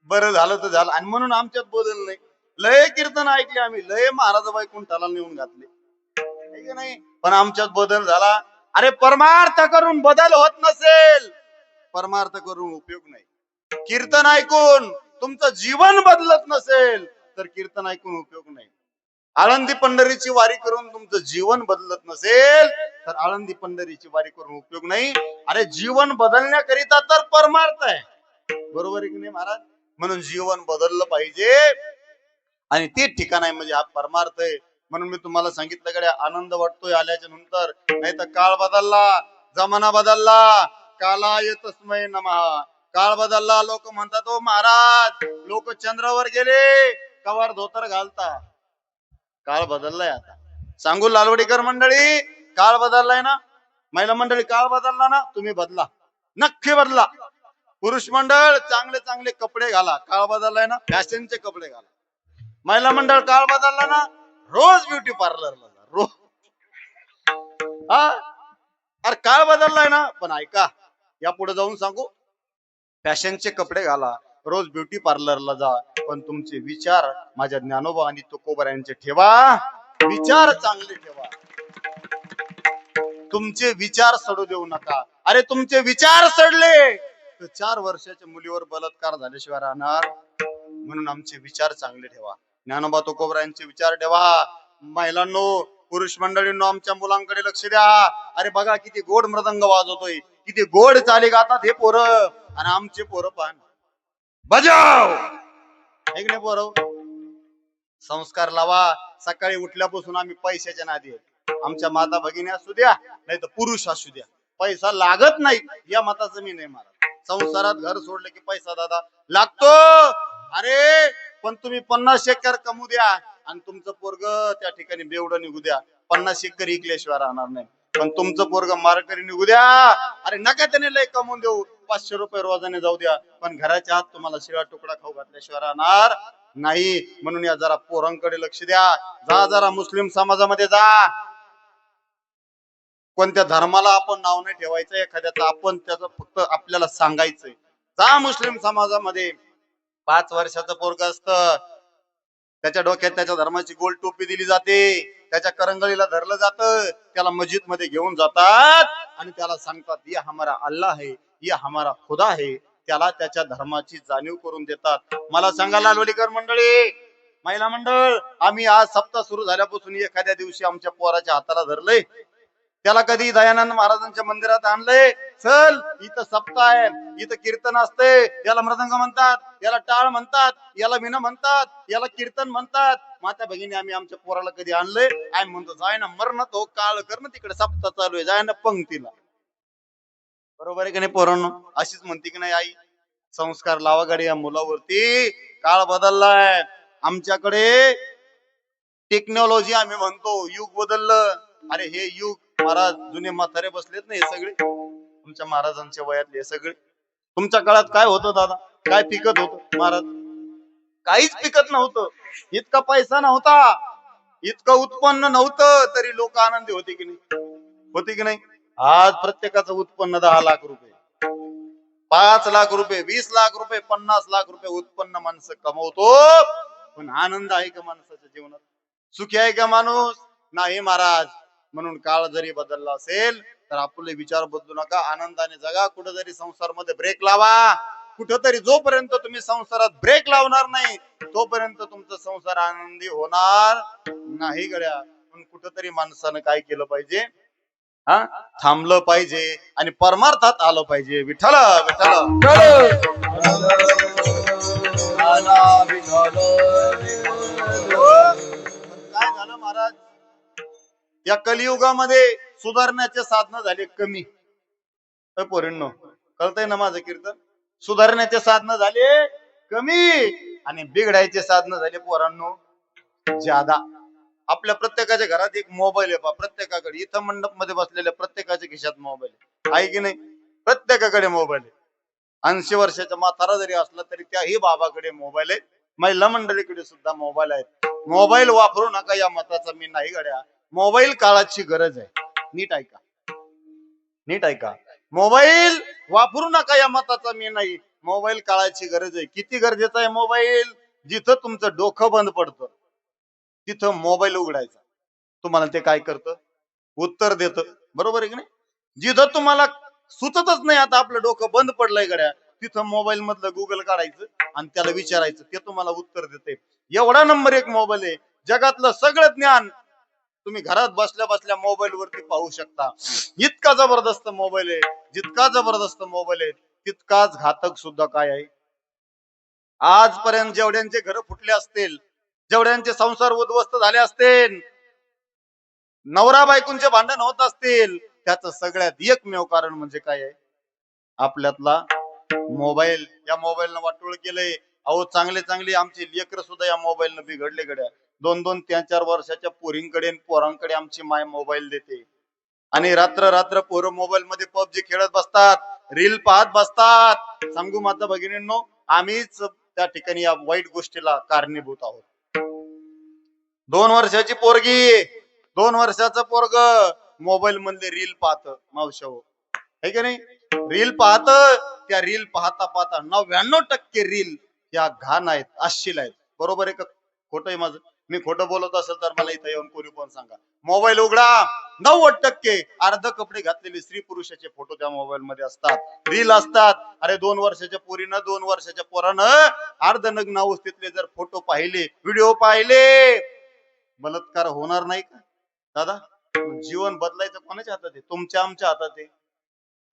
बरं झालं तर झालं. आणि म्हणून आमच्यात बदल नाही. लय कीर्तन ऐकले आम्ही, लय महाराजाबाई कुंठाला नेऊन घातले, है की नाही, पण आमच्यात बदल झाला. अरे परमार्थ करून बदल होत नसेल, परमार्थ करून उपयोग नाही. कीर्तन ऐकून तुमचं जीवन बदलत नसेल तर कीर्तन ऐकून उपयोग नाही. आळंदी पंढरीची वारी करून तुमचं जीवन बदलत नसेल तर आळंदी पंढरीची वारी करून उपयोग नाही. अरे जीवन बदलण्याकरिता तर परमार्थ आहे, बरोबर आहे की नाही महाराज? म्हणून जीवन बदललं पाहिजे आणि ते ठिकाण आहे म्हणजे हा परमार्थ आहे. म्हणून मी तुम्हाला सांगितलं कडे आनंद वाटतोय आल्याच्या नंतर, नाही तर काळ बदलला, जमाना बदलला, कालाय तस्मै नमः. काळ बदलला, लोक म्हणतात ओ महाराज, लोक चंद्रावर गेले, कवार धोतर घालता. काळ बदललाय आता. सांगू लालवडीकर मंडळी, काळ बदललाय ना. महिला मंडळी, काळ बदलला ना, तुम्ही बदला, नक्की बदला. पुरुष मंडळ, चांगले चांगले कपडे घाला, काळ बदललाय ना, फॅशनचे कपडे घाला. महिला मंडळ, काळ बदलला ना, रोज ब्युटी पार्लरला जा, रोज. हा, अरे काळ बदललाय ना, पण ऐका, या पुढे जाऊन सांगू, फॅशनचे कपडे घाला, रोज ब्युटी पार्लरला जा, पण तुमचे विचार माझ्या ज्ञानोबा आणि तुकोबरायांचे ठेवा. विचार चांगले ठेवा, तुमचे विचार सडू देऊ नका. अरे तुमचे विचार सडले तर 4 वर्षाच्या मुलीवर बलात्कार झाल्याशिवाय राहणार. म्हणून आमचे विचार चांगले ठेवा. ज्ञानोबा तुकोबरायांचे विचार ठेवा. महिलांनो, पुरुष मंडळींनो, आमच्या मुलांकडे लक्ष द्या. अरे बघा किती गोड मृदंग वाजवतोय, किती गोड चाली गातात हे पोरं, आणि आमचे पोरं पाहन बजाव, एक नाही पोरं. संस्कार लावा. सकाळी उठल्यापासून आम्ही पैशाच्या नादी आहेत. आमच्या माता भगिनी असू द्या, नाही तर पुरुष असू द्या, पैसा लागत नाही या मताचं मी नाही मारत. संसारात घर सोडलं की पैसा दादा लागतो. अरे पण तुम्ही 50 एकर कमू द्या आणि तुमचं पोरग त्या ठिकाणी बेवडं निघू द्या, 50 एकर इकल्याशिवाय राहणार नाही. पण तुमचं पोरग मारकरी निघू द्या, अरे नका त्याने लय कमवून देऊ, 500 रुपये रोजाने जाऊ द्या, पण घराच्या आत तुम्हाला शिळा तुकडा खाऊ घातल्याशिवाय राहणार नाही. म्हणून या जरा पोरांकडे लक्ष द्या. जा जरा मुस्लिम समाजामध्ये जा. कोणत्या धर्माला आपण नाव नाही ठेवायचं एखाद्याचं, आपण त्याचं फक्त आपल्याला सांगायचंय. जा मुस्लिम समाजामध्ये. 5 वर्षाचं पोरग असतं, त्याच्या डोक्यात त्याच्या धर्माची गोल टोपी दिली जाते, त्याच्या करंगळीला धरलं जातं, त्याला मस्जिद मध्ये घेऊन जातात आणि त्याला सांगतात ये हमारा अल्लाह है, ये हमारा खुदा है. त्याला त्याच्या धर्माची जाणीव करून देतात. मला सांगा लालवडीकर मंडळी, महिला मंडळ, आम्ही आज सप्ताह सुरू झाल्यापासून एखाद्या दिवशी आमच्या पोराच्या हाताला धरलंय, त्याला कधी दयानंद महाराजांच्या मंदिरात आणलंय, चल इथं सप्ताह आहे, इथं कीर्तन असते, याला मृदंग म्हणतात, याला टाळ म्हणतात, याला विण म्हणतात, याला कीर्तन म्हणतात. माता भगिनी आम्ही आमच्या पोराला कधी आणलंय? आम्ही म्हणतो जाय ना मरण तो काळ कर ना, तिकडे सप्ताह चालू आहे, जाय ना पंक्तीला. बरोबर आहे की नाही पोरांनो? अशीच म्हणते की नाही आई? संस्कार लावा गाडी या मुलावरती. काळ बदललाय, आमच्याकडे टेक्नॉलॉजी आम्ही म्हणतो, युग बदललं. अरे हे युग, महाराज जुने म्हातारे बसलेत ना, हे सगळे तुमच्या महाराजांच्या वयातले हे सगळे. तुमच्या काळात काय होतं दादा? काय पिकत होतं महाराज? काहीच पिकत नव्हतं. इतका पैसा नव्हता, इतकं उत्पन्न नव्हतं, तरी लोक आनंदी होते की नाही? होते की नाही? आज प्रत्येकाचं उत्पन्न 10 लाख रुपये, 5 लाख रुपये, 20 लाख रुपये, 50 लाख रुपये उत्पन्न माणसं कमवतो. पण आनंद आहे का माणसाच्या जीवनात? सुखी आहे का माणूस? नाही महाराज. म्हणून काळ जरी बदलला असेल तर आपले विचार बदलू नका, आनंदाने जगा. कुठेतरी संसार मध्ये ब्रेक लावा. कुठेतरी जोपर्यंत तुम्ही संसारात ब्रेक लावणार नाही तोपर्यंत तुमचा संसार आनंदी होणार नाही गड्या. पण कुठेतरी माणसानं काय केलं पाहिजे? हा, थांबलं पाहिजे आणि परमार्थात आलं पाहिजे. विठ्ठल विठ्ठल. काय झालं महाराज? या कलियुगामध्ये सुधारण्याचे साधन झाले कमी. पोरींनो, कळतंय ना माझं कीर्तन? सुधारण्याचे साधन झाले कमी आणि बिघडायचे साधन झाले पोरांनो ज्यादा. आपल्या प्रत्येकाच्या घरात एक मोबाईल आहे, प्रत्येकाकडे. इथं मंडप मध्ये बसलेल्या प्रत्येकाच्या खिशात मोबाईल आहे की नाही? प्रत्येकाकडे मोबाईल आहे. 80 वर्षाचा म्हातारा जरी असला तरी त्याही बाबाकडे मोबाईल आहे. महिला मंडळीकडे सुद्धा मोबाईल आहेत. मोबाईल वापरू नका या मताचा मी नाही गड्या. मोबाईल काळाची गरज आहे. नीट ऐका, नीट ऐका. मोबाईल वापरू नका या मताचा मी नाही. मोबाईल काळाची गरज आहे. किती गरजेचा आहे मोबाईल? जिथं तुमचं डोकं बंद पडतं तिथं मोबाईल उघडायचा. तुम्हाला ते काय करतं? उत्तर देतं. बरोबर आहे की नाही? जिथं तुम्हाला सुचतच नाही आता आपलं डोकं बंद पडलंय गड्या, तिथं मोबाईल मधलं गुगल काढायचं आणि त्याला विचारायचं, ते तुम्हाला उत्तर देते. एवढा नंबर एक मोबाईल आहे. जगातलं सगळं ज्ञान तुम्ही घरात बसल्या बसल्या मोबाईल वरती पाहू शकता. इतका जबरदस्त मोबाईल आहे. जितका जबरदस्त मोबाईल आहे तितकाच घातक सुद्धा काय आहे. आजपर्यंत जेवढ्यांचे घर फुटले असतील, जेवढ्यांचे संसार उद्ध्वस्त झाले असतील, नवरा बायकोंचे भांडण होत असतील, त्याचं सगळ्यात एकमेव कारण म्हणजे काय आहे? आपल्यातला मोबाईल. या मोबाईलनं वाटोळ केलंय. अहो चांगले चांगले आमचे लेकर सुद्धा या मोबाईलनं बिघडले गड्या. 2-2, 3-4 वर्षाच्या पोरींकडे पोरांकडे आमची माय मोबाईल देते आणि रात्र रात्र पोरं मोबाईल मध्ये पबजी खेळत बसतात, रील पाहत बसतात. सांगू माता भगिनींनो, आम्हीच त्या ठिकाणी या वाईट गोष्टीला कारणीभूत आहोत. 2 वर्षाची पोरगी, 2 वर्षाचं पोरग मोबाईल मधले रील पाहत मावशाओ, है की नाही? रील पाहत. त्या रील पाहता पाहता 99% रील या घाण आहेत, अश्लील आहेत. बरोबर आहे का खोटं आहे माझं? मी खोटं बोलत असेल तर मला इथं येऊन कोणी पण सांगा. मोबाईल उघडा, 90% अर्ध कपडे घातलेले स्त्री पुरुषाचे फोटो त्या मोबाईल मध्ये असतात, रील असतात. अरे 2 वर्षाच्या पोरीनं, 2 वर्षाच्या पोरानं अर्ध नग्न अवस्थेतले जर फोटो पाहिले, व्हिडिओ पाहिले, बलात्कार होणार नाही का दादा? जीवन बदलायचं कोणाच्या हातात आहे? तुमच्या आमच्या हातात आहे.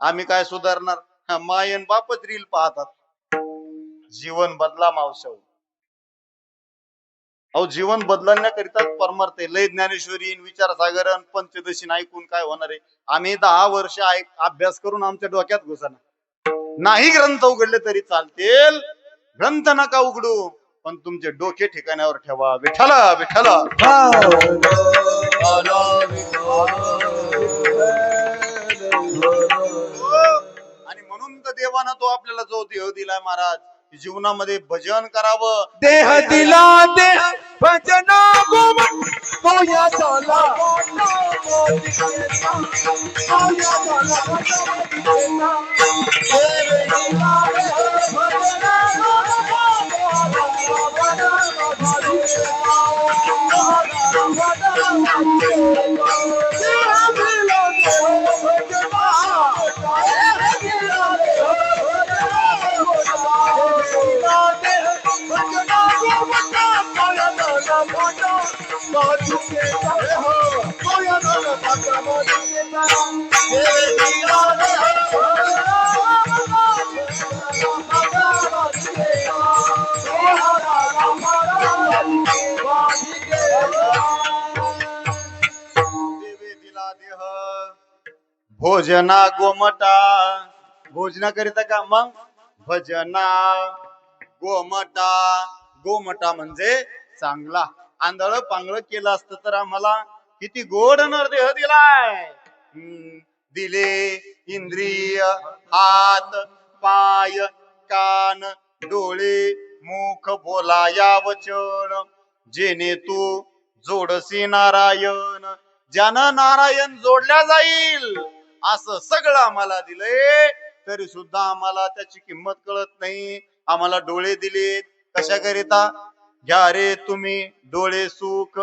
आम्ही काय सुधारणार? मायन बापच रील पाहतात. जीवन बदला मावशाऊ. अहो जीवन बदलण्याकरिताच परमार्थ आहे. लय ज्ञानेश्वरी, विचारसागर, पंचदशी ऐकून काय होणार आहे? आम्ही 10 वर्ष अभ्यास करून आमच्या डोक्यात घुसणार नाही. ग्रंथ उघडले तरी चालतील, ग्रंथ नका उघडू, पण तुमचे डोके ठिकाणावर ठेवा. विठ्ठला विठ्ठला. आणि म्हणून तर देवाना तो आपल्याला जो देह दिलाय महाराज, जीवनामध्ये भजन करावं. देह दिला देह भजन गोमन कोया चला भोजना गोमटा. भोजना करिता का? मग भजना गोमटा. गोमटा म्हणजे चांगला. आंधळ पांगळ केलं असतं तर आम्हाला किती गोड नरदेह दिलाय. दिले इंद्रिय, हात पाय कान डोळे मुख बोलाया वचन, जेणे तू जोडसी नारायण. ज्यानं नारायण जोडल्या जाईल असं सगळं आम्हाला दिलंय, तरी सुद्धा आम्हाला त्याची किंमत कळत नाही. आम्हाला डोळे दिलेत कशाकरिता? घ्या रे तुम्ही डोळे सुख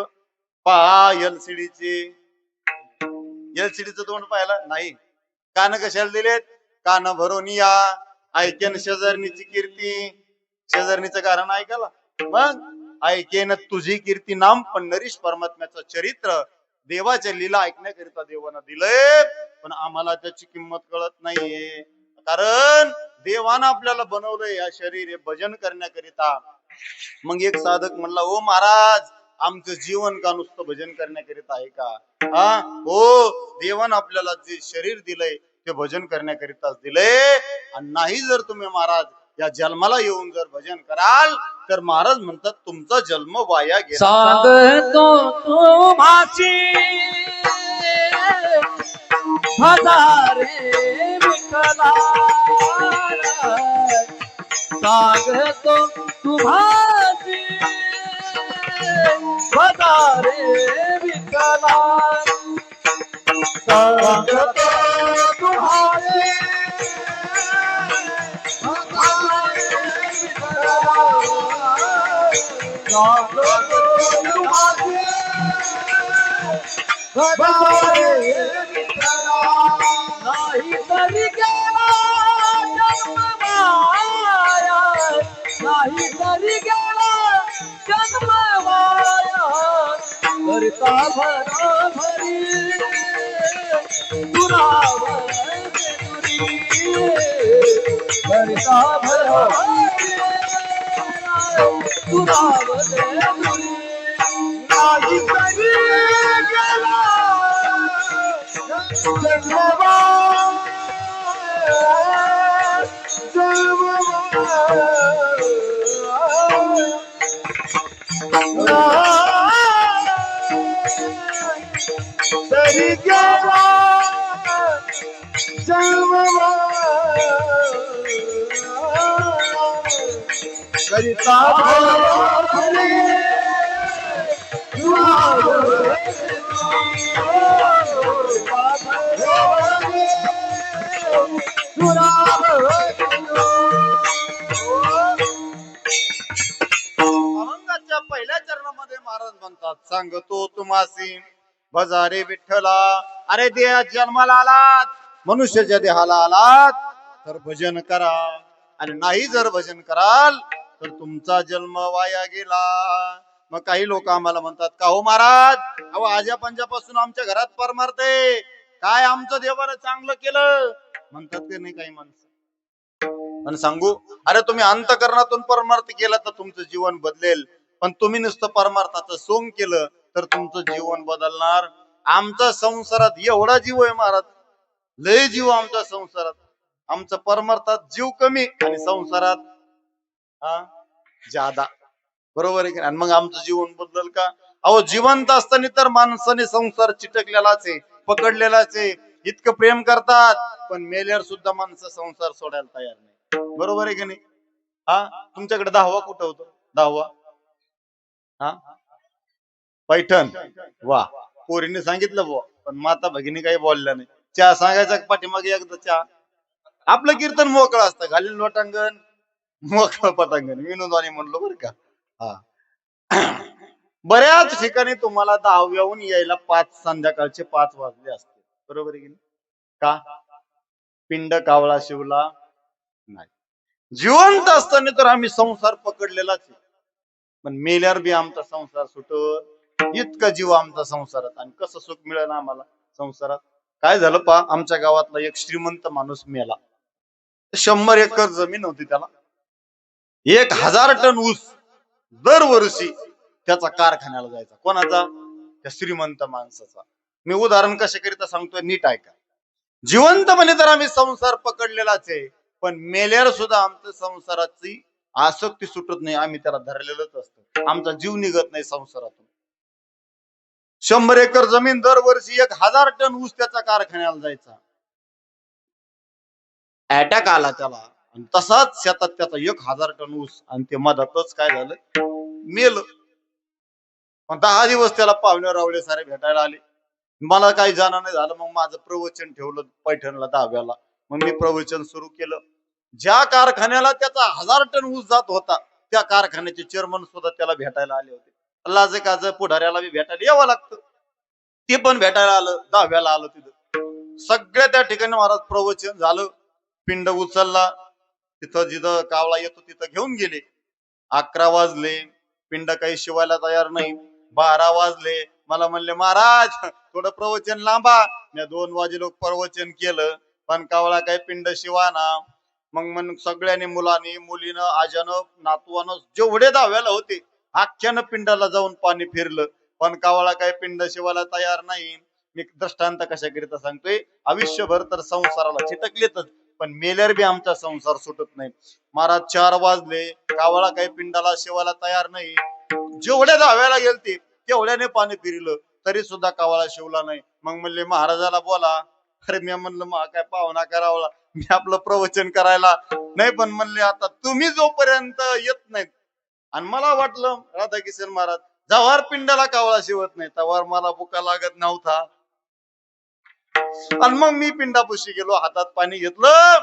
पहा एलसीडीचे. एलसीडीचं तोंड पाहायला नाही. कान कशाला दिलेत? कान भरून या ऐकेन शेजारणीची कीर्ती. शेजारणीचं कारण ऐकायला. मग ऐकेन तुझी कीर्ती नाम पंढरीश परमात्म्याचं चरित्र, देवाच्या लीला ऐकण्याकरिता देवानं दिलंय, पण आम्हाला त्याची किंमत कळत नाहीये. कारण देवानं आपल्याला बनवलंय या शरीर हे भजन करण्याकरिता. मग एक साधक म्हणला, ओ महाराज आमचं जीवन का नुसतं भजन करण्याकरिता आहे का? हो, देवानं आपल्याला जे शरीर दिलंय ते भजन करण्याकरिताच दिलंय. आणि नाही जर तुम्ही महाराज या जन्माला येऊन जर भजन कराल तर महाराज म्हणतात तुमचा जन्म वाया गेला. सांगतो तू माझी हजारे विठला, सांगतो तू माझी भजा रे विठ्ठला सांगतो तुम्हारे भजा रे विठ्ठला सांगतो तुम्हारे भजा रे विठ्ठला नाही तरी गेला जन्म माया नाही तरी गेला जन्म माया करता भरी दुरावर करता भरी दुरावर नाही तरी गेला तरी गेला करिता अभंगाच्या पहिल्या चरणामध्ये महाराज म्हणतात सांगतो तुम्हासी भजा रे विठ्ठला. अरे देह जन्माला आलात मनुष्याच्या देहाला आलात तर भजन करा आणि नाही जर भजन कराल तर तुमचा जन्म वाया गेला. मग काही लोक आम्हाला म्हणतात का हो महाराज अहो आज्या पंजापासून आमच्या घरात परमारते काय आमचं देवानं चांगलं केलं म्हणतात की नाही काही माणसं. आणि सांगू अरे तुम्ही अंतकरणातून परमार्थ केला तर तुमचं जीवन बदलेल पण तुम्ही नुसतं परमार्थाचं सोंग केलं तर तुमचं जीवन बदलणार. आमच्या संसारात एवढा जीव आहे महाराज लय जीव आमच्या संसारात. आमचं परमार्थात जीव कमी आणि संसारात जादा. बरोबर आहे की. आणि मग आमचं जीवन बदलल का. अहो जिवंत असताना तर माणसाने संसार चिटकलेलाच आहे पकडलेलाच आहे इतकं प्रेम करतात पण मेल्यावर सुद्धा माणसं संसार सोडायला तयार नाही. बरोबर आहे की नाही. तुमच्याकडे 10वा कुठं होतं 10वा पैठण वा पोरीने सांगितलं बुवा पण माता भगिनी काही बोलल्या नाही. चहा सांगायचा पाठीमागे एकदा चहा. आपलं कीर्तन मोकळं असतं घालील लोटांगण मोकळं पटांगण विनोदाने म्हणलो बरं का. बऱ्याच ठिकाणी तुम्हाला 10व्याहून यायला 5 संध्याकाळचे 5 वाजले असते. बरोबर आहे की नाही. का पिंड कावळा शिवला नाही. जिवंत असताना तर आम्ही संसार पकडलेलाच आहे पण मेल्यावर बी आमचा संसार सुटत इतका जीव आमचा संसारात. आणि कसं सुख मिळेल आम्हाला संसारात. काय झालं पा आमच्या गावातला एक श्रीमंत माणूस मेला. 100 एकर जमीन होती त्याला 1000 टन ऊस दरवर्षी त्याचा कारखान्याला जायचा. कोणाचा त्या श्रीमंत माणसाचा. मी उदाहरण कशाकरिता सांगतोय नीट ऐका. जिवंतपणे तर आम्ही संसार पकडलेलाच आहे पण मेल्यावर सुद्धा आमच्या संसाराची आसक्ती सुटत नाही. आम्ही त्याला धरलेलंच असतं. आमचा जीव निघत नाही संसारातून. 100 एकर जमीन दरवर्षी 1000 टन ऊस त्याचा कारखान्याला जायचा. अटॅक आला त्याला आणि तसाच शेतात त्याचा 1000 टन ऊस आणि ते मधातच काय झालं मेल. 10 दिवस त्याला पाहुणे रावळे सारे भेटायला आले. मला काही जाणं नाही झालं. मग माझं प्रवचन ठेवलं पैठणला 10व्याला. मग मी प्रवचन सुरू केलं. ज्या कारखान्याला त्याचा 1000 टन ऊस जात होता त्या कारखान्याचे चेअरमन सुद्धा त्याला भेटायला आले होते. लाजे काज पुढाऱ्याला बी भेटायला यावं लागतं. ते पण भेटायला आलं 10व्याला आलं. तिथं सगळ्या त्या ठिकाणी महाराज प्रवचन झालं. पिंड उचलला तिथं जिथं कावळा येतो तिथं घेऊन गेले. 11 वाजले पिंड काही शिवायला तयार नाही. 12 वाजले मला म्हणले महाराज थोडं प्रवचन लांबा. मी 2 वाजे लोक प्रवचन केलं पण कावळा काही पिंड शिवाना. मग सगळ्यांनी मुलांनी मुलीनं आजानं नातवानं जेवढे 10व्याला होते अख्ख्यानं पिंडाला जाऊन पाणी फिरलं पण कावळा काही पिंड शिवायला तयार नाही. मी दृष्टांत कशाकरिता सांगतोय आयुष्यभर तर संसाराला चिटकलेतच पण मेल्यावर बी आमचा संसार सुटत नाही. महाराज 4 वाजले कावळा काही पिंडाला शिवायला तयार नाही. जेवढ्या 10व्याला गेलते तेवढ्याने पाणी फिरलं तरी सुद्धा कावळा शिवला नाही. मग म्हणले महाराजाला बोला. अरे मी म्हणलं मग काय पाहुणा करावला मी आपलं प्रवचन करायला नाही पण म्हणले आता तुम्ही जोपर्यंत येत नाहीत. आणि मला वाटलं राधाकिशन महाराज जवार पिंडाला कावळा शिवत नाही तवार मला बुका लागत नव्हता. आणि मग मी पिंडापुशी गेलो, हातात पाणी घेतलं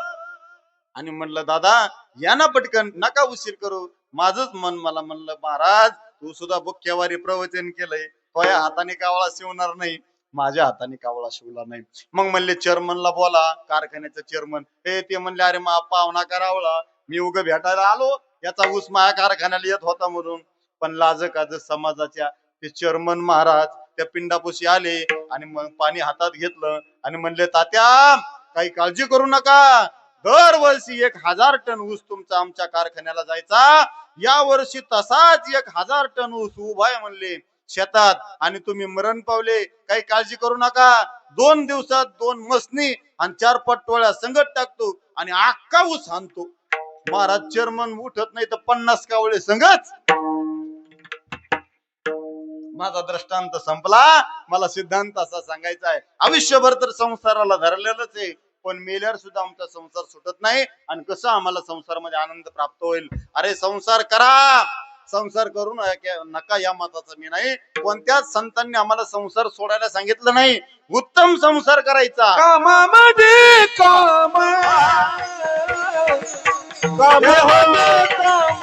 आणि म्हणलं दादा या ना पटकन, नका उशीर करू. माझंच मन मला म्हणलं महाराज तू सुद्धा बुक्यावारी प्रवचन केलंय, तुझ्या हाताने कावळा शिवणार नाही. माझ्या हाताने कावळा शिवला नाही. मग म्हणले चेअरमनला बोला, कारखान्याचं चेअरमन. ते म्हणले अरे मा पाहुणा करावला, मी उग भेटायला आलो, याचा ऊस माझ्या कारखान्याला येत होता म्हणून. पण लाज काज समाजाच्या ते चेअरमन महाराज त्या पिंडापुशी आले आणि मग पाणी हातात घेतलं आणि म्हणले तात्या काही काळजी करू नका, दरवर्षी 1000 टन ऊस तुमचा आमच्या कारखान्याला जायचा, या वर्षी तसाच 1000 टन ऊस उभा आहे म्हणले शेतात आणि तुम्ही मरण पावले, काही काळजी करू नका. 2 दिवसात 2 मसनी आणि 4 पटोळ्या संगत टाकतो आणि अख्खा ऊस आणतो. महाराज चेअरमन उठत नाही तर 50 कावळे संगत. माझा दृष्टांत संपला. मला सिद्धांत असा सांगायचा आहे, आयुष्यभर तर संसाराला धरलेलंच आहे, पण मेल्यावर सुद्धा आमचा संसार सुटत नाही. आणि कसं आम्हाला संसारामध्ये आनंद प्राप्त होईल? अरे संसार करा, संसार करू नका या मताचा मी नाही. कोणत्याच संतांनी आम्हाला संसार सोडायला सांगितलं नाही. उत्तम संसार करायचा. कामामध्ये काम कामामध्ये काम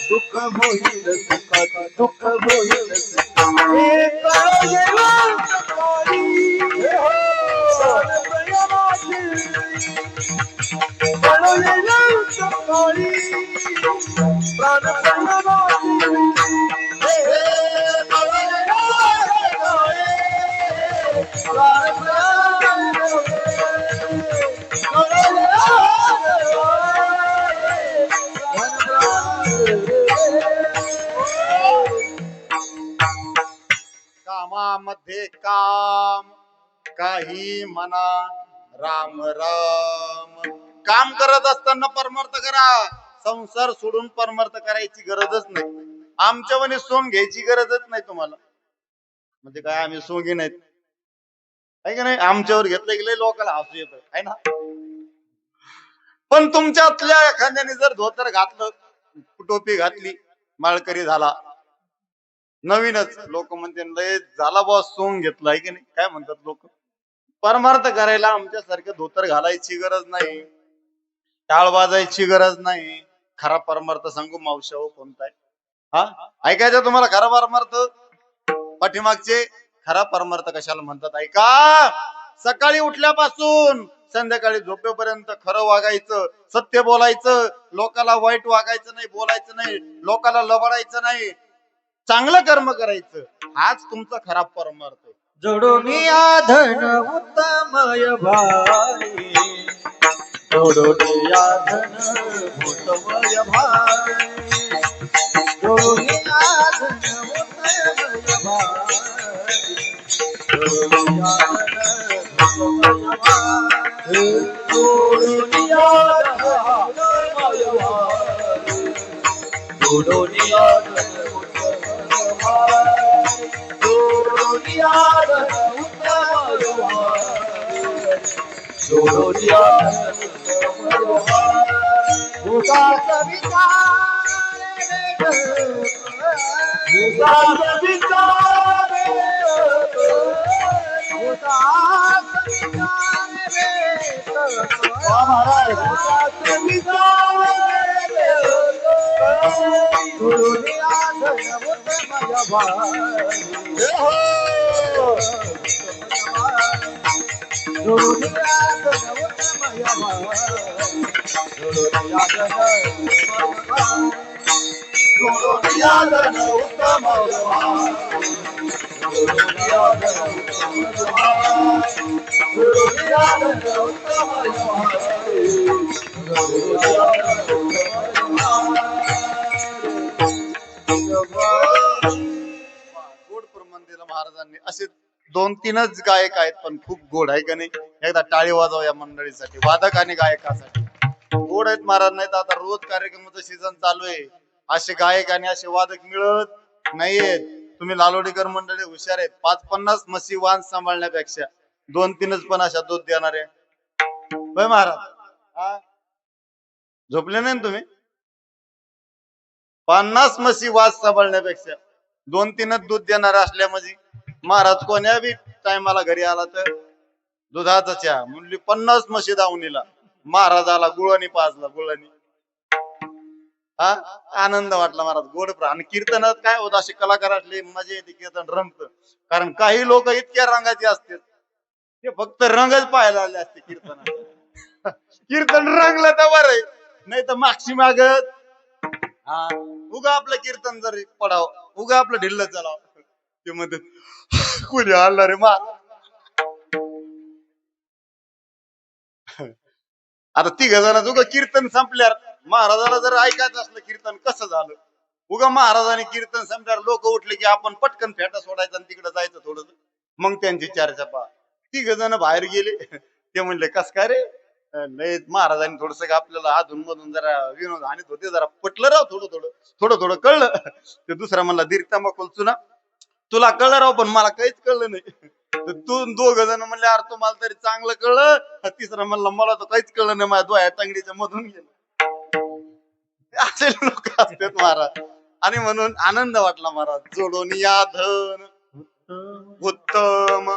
दुःख होईल सुखात दुःख होईल कामामध्ये काम, काही म्हणा राम राम. काम करत असताना परमार्थ करा, संसार सोडून परमार्थ करायची गरजच नाही. आमच्यावानी सोंग घ्यायची गरजच नाही तुम्हाला. म्हणजे काय आम्ही सोंगी नाहीत आहे का नाही? आमच्यावर घेतलं गेले लोकांना हसू येत आहे ना. पण तुमच्यातल्या एखाद्याने जर धोतर घातलं, टोपी घातली, माळकरी झाला, नवीनच लोक म्हणते लय झाला बॉस सोंग घेतला आहे की नाही. काय म्हणतात लोक? परमार्थ करायला आमच्या सारखं धोतर घालायची गरज नाही, टाळ वाजायची गरज नाही. खरा परमार्थ सांगू मावशाओ कोणता आहे? हा ऐकायचं तुम्हाला खरा परमार्थ? पाठीमागचे खरा परमार्थ कशाला म्हणतात ऐका. सकाळी उठल्यापासून संध्याकाळी झोपेपर्यंत खरं वागायचं, सत्य बोलायचं, लोकाला वाईट वागायचं नाही, बोलायचं नाही, लोकाला लबाडायचं नाही, चांगलं कर्म करायचं. हाच तुमचा खरा परमार्थ आहे. जोडून या धन उत्तमय भाई, जोडून या धन उत्तमय भाई, जोडून या धन उत्तमय भाई, जोडून या धन उत्तमय भाई, जोडून या धन उत्तमय भाई, जोडून या धन उत्तमय भाई, जोडून या धन उत्तमय भाई, जोडून या धन उत्तमय भाई. भूताचा विचार भूताचा विचार भूताचा महाराजांनी. असे 2-3च गायक आहेत पण खूप गोड आहे का नाही. एकदा टाळी वाजव या मंडळीसाठी, वादक आणि गायकासाठी. गोड आहेत महाराज, नाही तर आता रोज कार्यक्रमाचं सीझन चालू आहे, असे गायक आणि असे वादक मिळत नाहीयेत. तुम्ही लालोडीकर मंडळी हुशार आहेत. 5-50 म्हशी वान सांभाळण्यापेक्षा 2-3च पण अशा दूध देणारे. होय महाराज, हा झोपले नाही ना तुम्ही? 50 म्हशी वास सांभाळण्यापेक्षा 2-3च दूध देणार असल्या म्हणजे महाराज कोण्या बी टायमाला घरी आला तर दुधाचा चहा म्हणली 50 म्हशी दावणीला महाराजाला गुळानी पाजला गुळानी. हा आनंद वाटला महाराज. गोड आणि कीर्तनात काय होत, असे कलाकार असले मजा येते, कीर्तन रंगत. कारण काही लोक इतक्या रंगाचे असतात ते फक्त रंगच पाहायला आले असते कीर्तनात. कीर्तन रंगलं तर बरं आहे, नाही तर मागची माग उगा आपलं कीर्तन जरी पडाव, उगा आपलं ढिल्ल चालाव ते म्हणतात कोणी आला रे मा. आता 3 जण उगा कीर्तन संपल्यावर महाराजाला जर ऐकायचं असलं कीर्तन कसं झालं, उगा महाराजाने कीर्तन संपल्यावर लोक उठले की आपण पटकन फेटा सोडायचा आणि तिकडे जायचं थोडं. मग त्यांची चर्चा पहा. 3 जण बाहेर गेले, ते म्हणले कस काय रे, नाही महाराजांनी थोडस आपल्याला अधून मधून जरा विनोद आणत होते, जरा पटलं राव, थोडं थोडं कळलं. ते दुसरा म्हणला दीर्घता मग चुना, तुला कळलं राव पण मला काहीच कळलं नाही. तू 2 जण म्हणले अरे तुम्हाला तरी चांगलं कळलं. तिसरा म्हणला मला तर काहीच कळलं नाही, माझ्या डोळ्या टांगडीच्या मधून गेलं. असे लोक असतात महाराज. आणि म्हणून आनंद वाटला महाराज. जोडून या धन उत्तम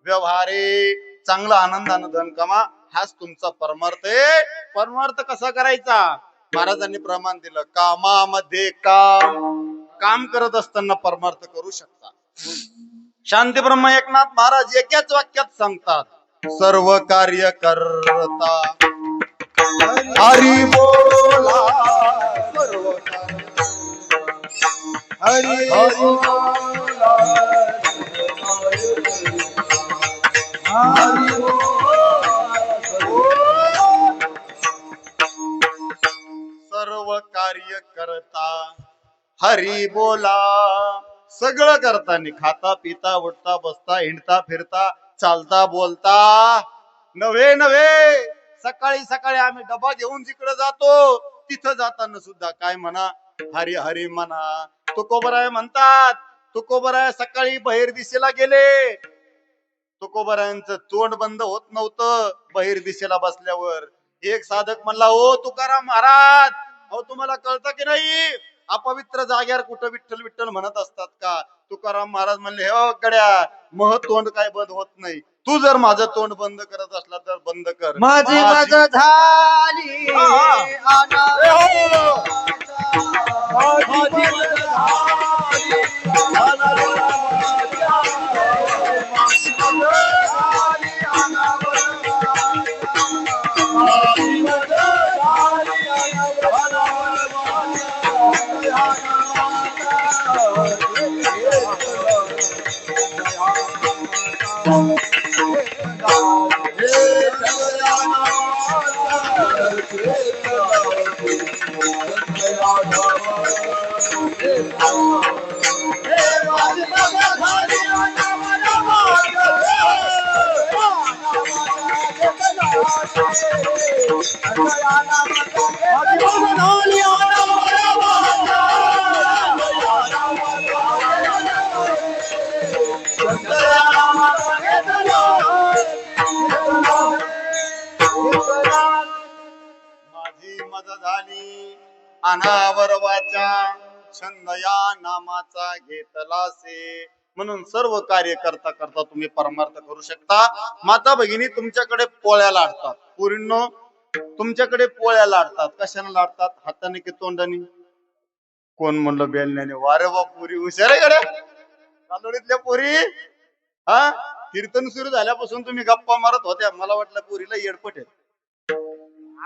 व्यवहारे, चांगला आनंदानं धन कमा, हाच तुमचा परमार्थ आहे. परमार्थ कसा करायचा महाराजांनी प्रमाण दिलं. कामामध्ये काम करत असताना परमार्थ करू शकता. शांती ब्रह्म एकनाथ महाराज एकाच वाक्यात सांगतात, सर्व कार्य करता हरी बोला, सर्व हरी बोला, हरी सर्व कार्य करता हरी बोला. सगळं करताना, खाता पिता उठता बसता हिंडता फिरता चालता बोलता नव्हे. सकाळी सकाळी आम्ही डबा घेऊन जिकडे जातो तिथं जाताना सुद्धा काय म्हणा, हरी हरी म्हणा. तुकोबराय म्हणतात, तुकोबराय सकाळी बहिर दिशेला गेले, तुकोबरायांचं तोंड बंद होत नव्हतं बहिर दिशेला बसल्यावर. एक साधक म्हणला, ओ तुकाराम महाराज, अहो तुम्हाला कळतं की नाही, अपवित्र जाग्यावर कुठं विठ्ठल विठ्ठल म्हणत असतात का? तुकाराम महाराज म्हणले, हो गड्या, मह तोंड काय बंद होत नाही. तू जर माझं तोंड बंद करत असला तर बंद कर. माझी मज झाली अनावर वाचा छंद या नामाचा घेतलासे. म्हणून सर्व कार्य करता करता तुम्ही परमार्थ करू शकता. माता भगिनी तुमच्याकडे पोळ्या लाटतात, पुरींनो तुमच्याकडे पोळ्या लाटतात. कशाने लाटतात? हाताने की तोंडाने? कोण म्हणलं बेलण्याने? वारे वा, पुरी हुशार आहे गड्या, तांदुळीतल्या पुरी. हा कीर्तन सुरू झाल्यापासून तुम्ही गप्पा मारत होत्या, मला वाटलं पुरीला येडपट आहे.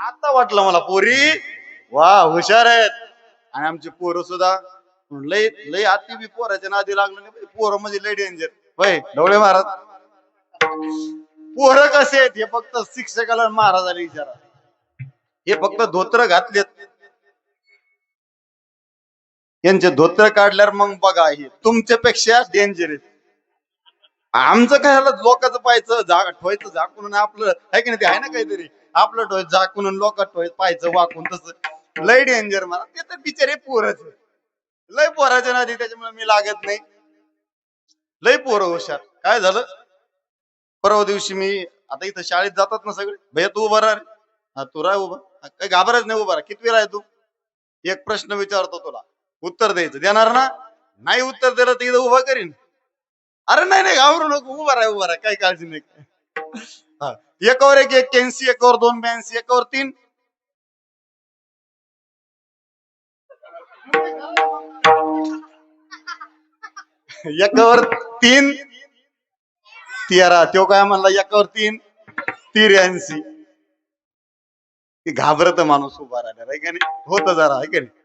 आता वाटलं मला पुरी वा हुशार आहेत. आणि आमची पोरं सुद्धा लय लय अति बी पोराच्या नादी लागलं नाही. पोरं म्हणजे लय डेंजर. होय ढवळे महाराज, पोरं कसे आहेत हे फक्त शिक्षकाला महाराजाला विचारा. हे फक्त धोत्र घातलेत, यांचे धोत्र काढल्यावर मग बघा हे तुमच्यापेक्षा डेंजर आहेत. आमचं काय झालं, लोकांचं पाहायचं ठेवायचं झाकून आणि आपलं आहे की नाही, ते आहे ना काहीतरी आपलं ठेवायचं झाकून आणि लोक ठेवायचं पाहायचं वाकून. तसं लय डेंजर मला ते, तर बिचारे पोरच लय पोराच्या नादी, त्याच्यामुळे मी लागत नाही. लय पोरं हुशार. काय झालं, परवा दिवशी मी, आता इथं शाळेत जातात ना सगळे, भैया तू उभा राहा रे. हा तू राह उभा, हा, काही घाबरायच नाही, उभा राहा. किती वेळा आहे तू, एक प्रश्न विचारतो तुला, उत्तर द्यायचं, देणार ना? नाही उत्तर दिलं तर इथं उभा करीन. अरे नाही नाही, घाबरू नको, उभा राहा उभा राहा, काही काळजी नाही. हा, एकावर एक 81, एकावर 282, एकावर 3. एकावर 3 13. तो काय म्हणला, एकावर 3 83. ती घाबरत माणूस उभा राहिला आहे का नाही, होत जरा आहे का नाही.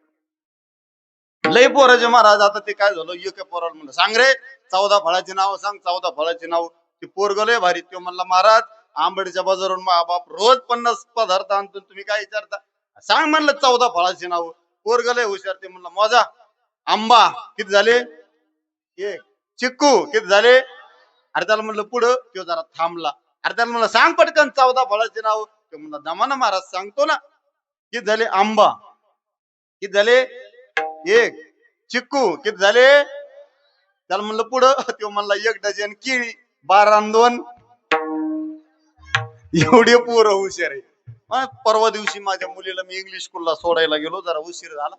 लय पोराचे महाराज. आता ते काय झालं, एक पोराला म्हणलं सांग रे 14 फळाची नाव सांग, 14 फळाची नाव. ते पोरग लय भारी, तो म्हणला महाराज आंबडीच्या बाजारून मा बाप रोज 50 पदार्थ आणतो, तुम्ही काय विचारता, सांग म्हणलं 14 फळाची नाव. पोरग लय हुशार, ते म्हणलं मोजा. आंबा किती झाले, एक. चिक्कू किती झाले. अरे त्याला म्हणलं पुढं, तो जरा थांबला. अरे त्याला म्हणलं सांग पटकन 14 फळाचे नाव. तो म्हणला दमाना महाराज सांगतो ना. किती झाले, आंबा किती झाले, एक. चिक्कू किती झाले. त्याला म्हणलं पुढं, तो म्हणला 1 डझन केळी, 12 आणि 2. एवढे पोरं हुशार आहे. परवा दिवशी माझ्या मुलीला मी इंग्लिश स्कूलला सोडायला गेलो, जरा उशीर झाला.